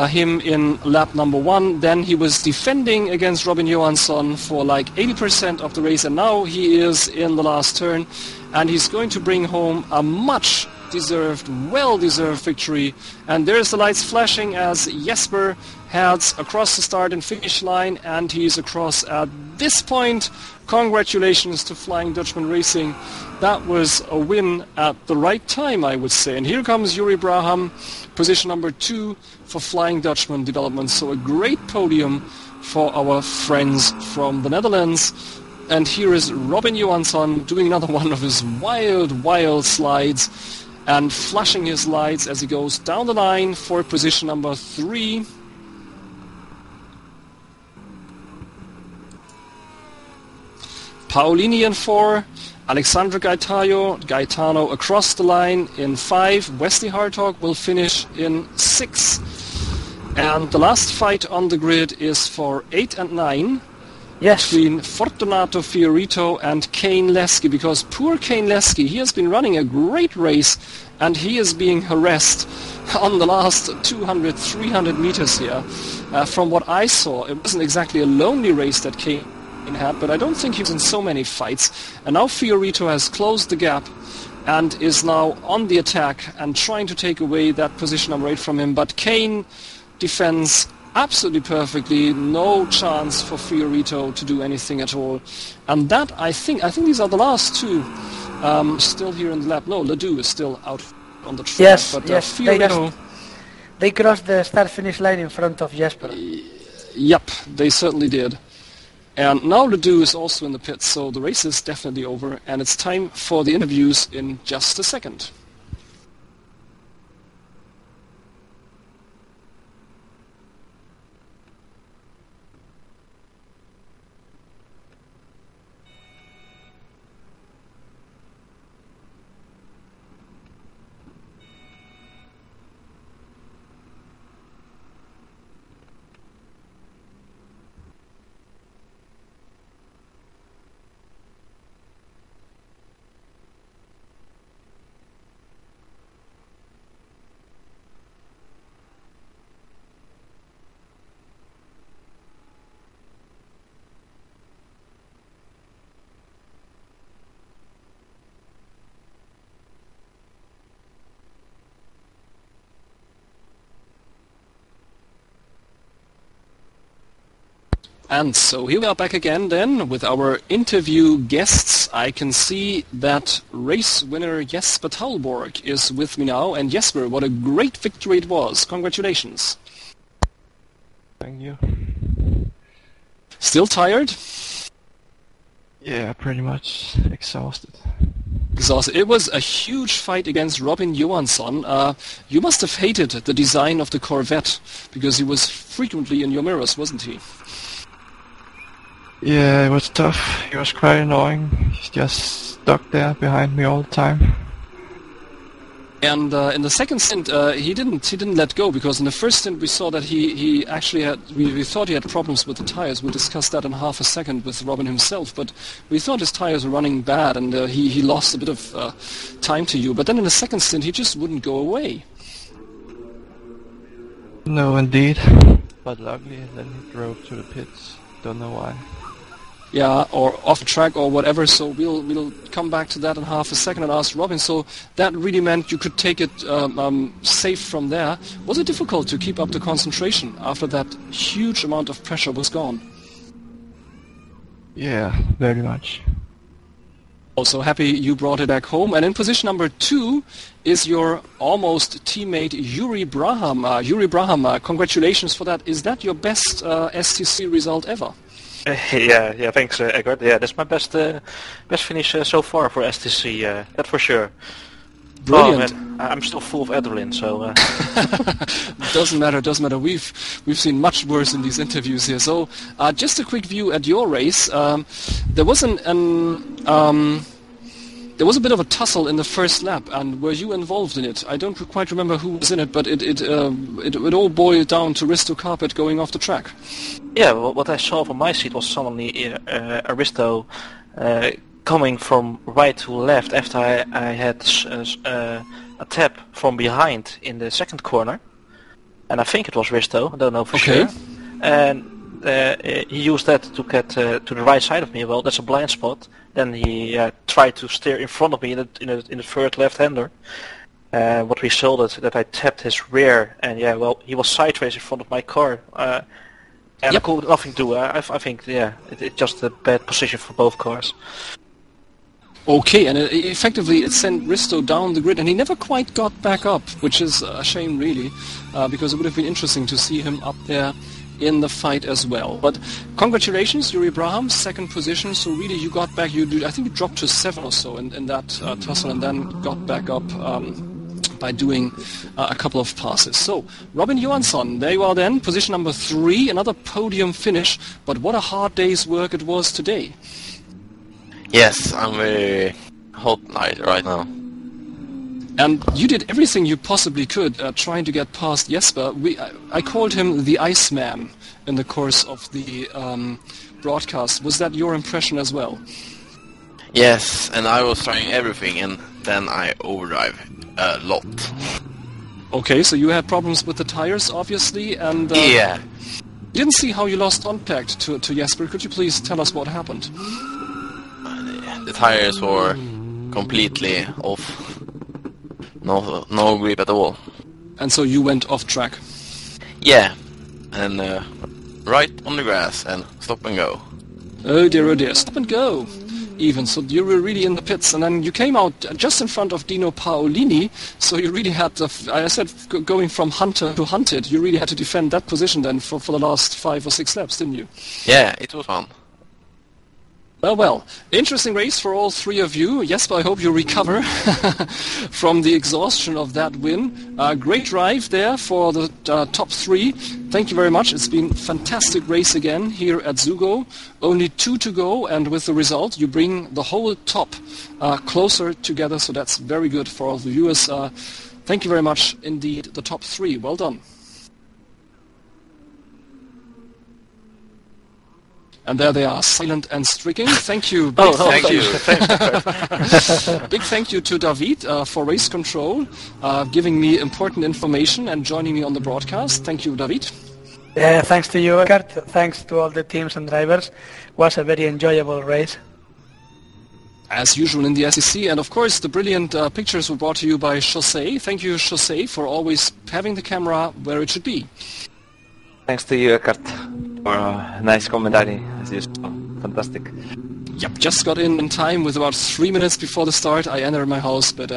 him in lap number 1. Then he was defending against Robin Johansson for like 80% of the race, and now he is in the last turn, and he's going to bring home a much deserved, well-deserved victory. And there's the lights flashing as Jesper heads across the start and finish line, and he's across at this point. Congratulations to Flying Dutchman Racing. That was a win at the right time, I would say. And here comes Yuri Braham, position number 2 for Flying Dutchman development. So a great podium for our friends from the Netherlands. And here is Robin Johansson doing another one of his wild slides and flashing his lights as he goes down the line for position number 3. Paolini in 4, Alexandre Caetano across the line in 5, Wesley Hartog will finish in 6. And the last fight on the grid is for 8 and 9. Yes. Between Fortunato, Fiorito and Kane Lasky, because poor Kane Lasky, he has been running a great race and he is being harassed on the last 200, 300 meters here. From what I saw, it wasn't exactly a lonely race that Kane had, but I don't think he was in so many fights. And now Fiorito has closed the gap and is now on the attack and trying to take away that position number 8 from him. But Kane defends absolutely perfectly, no chance for Fiorito to do anything at all. And that, I think these are the last two still here in the lap. No, Ledoux is still out on the track. Yes, but yes, Fiorito, they crossed the start-finish line in front of Jesper. Yep, they certainly did. And now Ledoux is also in the pits, so the race is definitely over, and it's time for the interviews in just a second. And so here we are back again then with our interview guests. I can see that race winner Jesper Taulborg is with me now. And Jesper, what a great victory it was. Congratulations. Thank you. Still tired? Yeah, pretty much exhausted. Exhausted. It was a huge fight against Robin Johansson. You must have hated the design of the Corvette because he was frequently in your mirrors, wasn't he? Yeah, it was tough. He was quite annoying. He's just stuck there behind me all the time. And in the second stint, he didn't let go, because in the first stint we saw that he actually had. We thought he had problems with the tires. We'll discuss that in half a second with Robin himself. But we thought his tires were running bad, and he lost a bit of time to you. But then in the second stint, he just wouldn't go away. No, indeed. But luckily, then he drove to the pits. Don't know why. Yeah, or off track or whatever, so we'll come back to that in half a second and ask Robin. So that really meant you could take it safe from there. Was it difficult to keep up the concentration after that huge amount of pressure was gone? Yeah, very much. Also happy you brought it back home. And in position number 2 is your almost teammate Yuri Braham. Yuri Braham, congratulations for that. Is that your best STC result ever? Yeah, thanks, Egbert. Yeah, that's my best finish so far for STC. That for sure. Brilliant. Oh, man, I'm still full of adrenaline, so... Doesn't matter. We've seen much worse in these interviews here. So, just a quick view at your race. There was there was a bit of a tussle in the first lap, and were you involved in it? I don't quite remember who was in it, but it all boiled down to Risto Carpet going off the track. Yeah, well, what I saw from my seat was suddenly Aristo coming from right to left after I had a tap from behind in the second corner, and I think it was Risto, I don't know for sure. And he used that to get to the right side of me. Well, that's a blind spot. Then he tried to steer in front of me in the third left-hander. What resulted that I tapped his rear, and he was sideways in front of my car. And I could nothing do. I think it's just a bad position for both cars. Okay, and effectively it sent Risto down the grid, and he never quite got back up, which is a shame really, because it would have been interesting to see him up there in the fight as well. But congratulations, Yuri Braham, second position. So really, you got back. I think you dropped to 7 or so in that tussle, and then got back up by doing a couple of passes. So Robin Johansson, there you are then, position number 3, another podium finish. But what a hard day's work it was today. Yes, I'm very hot right now. And you did everything you possibly could trying to get past Jesper. I called him the Iceman in the course of the broadcast. Was that your impression as well? Yes, and I was trying everything, and then I overdrive a lot. Okay, so you had problems with the tires, obviously, and... yeah. Didn't see how you lost contact to Jesper. Could you please tell us what happened? The tires were completely off. No grip at all. And so you went off track? Yeah, and right on the grass and stop and go. Oh dear, stop and go. Even, so you were really in the pits, and then you came out just in front of Dino Paolini, so you really had to, I said, going from hunter to hunted, you really had to defend that position then for the last 5 or 6 laps, didn't you? Yeah, it was fun. Well, interesting race for all 3 of you. Jesper, I hope you recover from the exhaustion of that win. Great drive there for the top 3. Thank you very much. It's been a fantastic race again here at Sugo. Only 2 to go, and with the result, you bring the whole top closer together, so that's very good for all the viewers. Thank you very much indeed, the top 3. Well done. And there they are, silent and stricken. Thank you. Thank you. Big thank you to David for race control, giving me important information and joining me on the broadcast. Thank you, David. Thanks to you, Eckhart. Thanks to all the teams and drivers. It was a very enjoyable race. As usual in the STC, and of course the brilliant pictures were brought to you by Jose. Thank you, Jose, for always having the camera where it should be. Thanks to you, Eckhart, for a nice commentary, as usual. Fantastic. Yep, just got in time with about 3 minutes before the start. I entered my house, but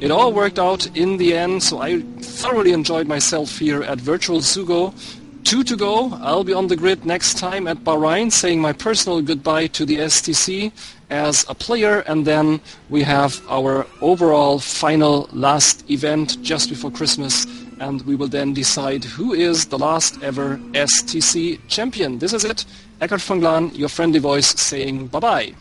it all worked out in the end, so I thoroughly enjoyed myself here at Virtual Sugo. 2 to go. I'll be on the grid next time at Bahrain, saying my personal goodbye to the STC as a player, and then we have our overall final last event just before Christmas, and we will then decide who is the last ever STC champion. This is it. Eckhart von Glan, your friendly voice, saying bye-bye.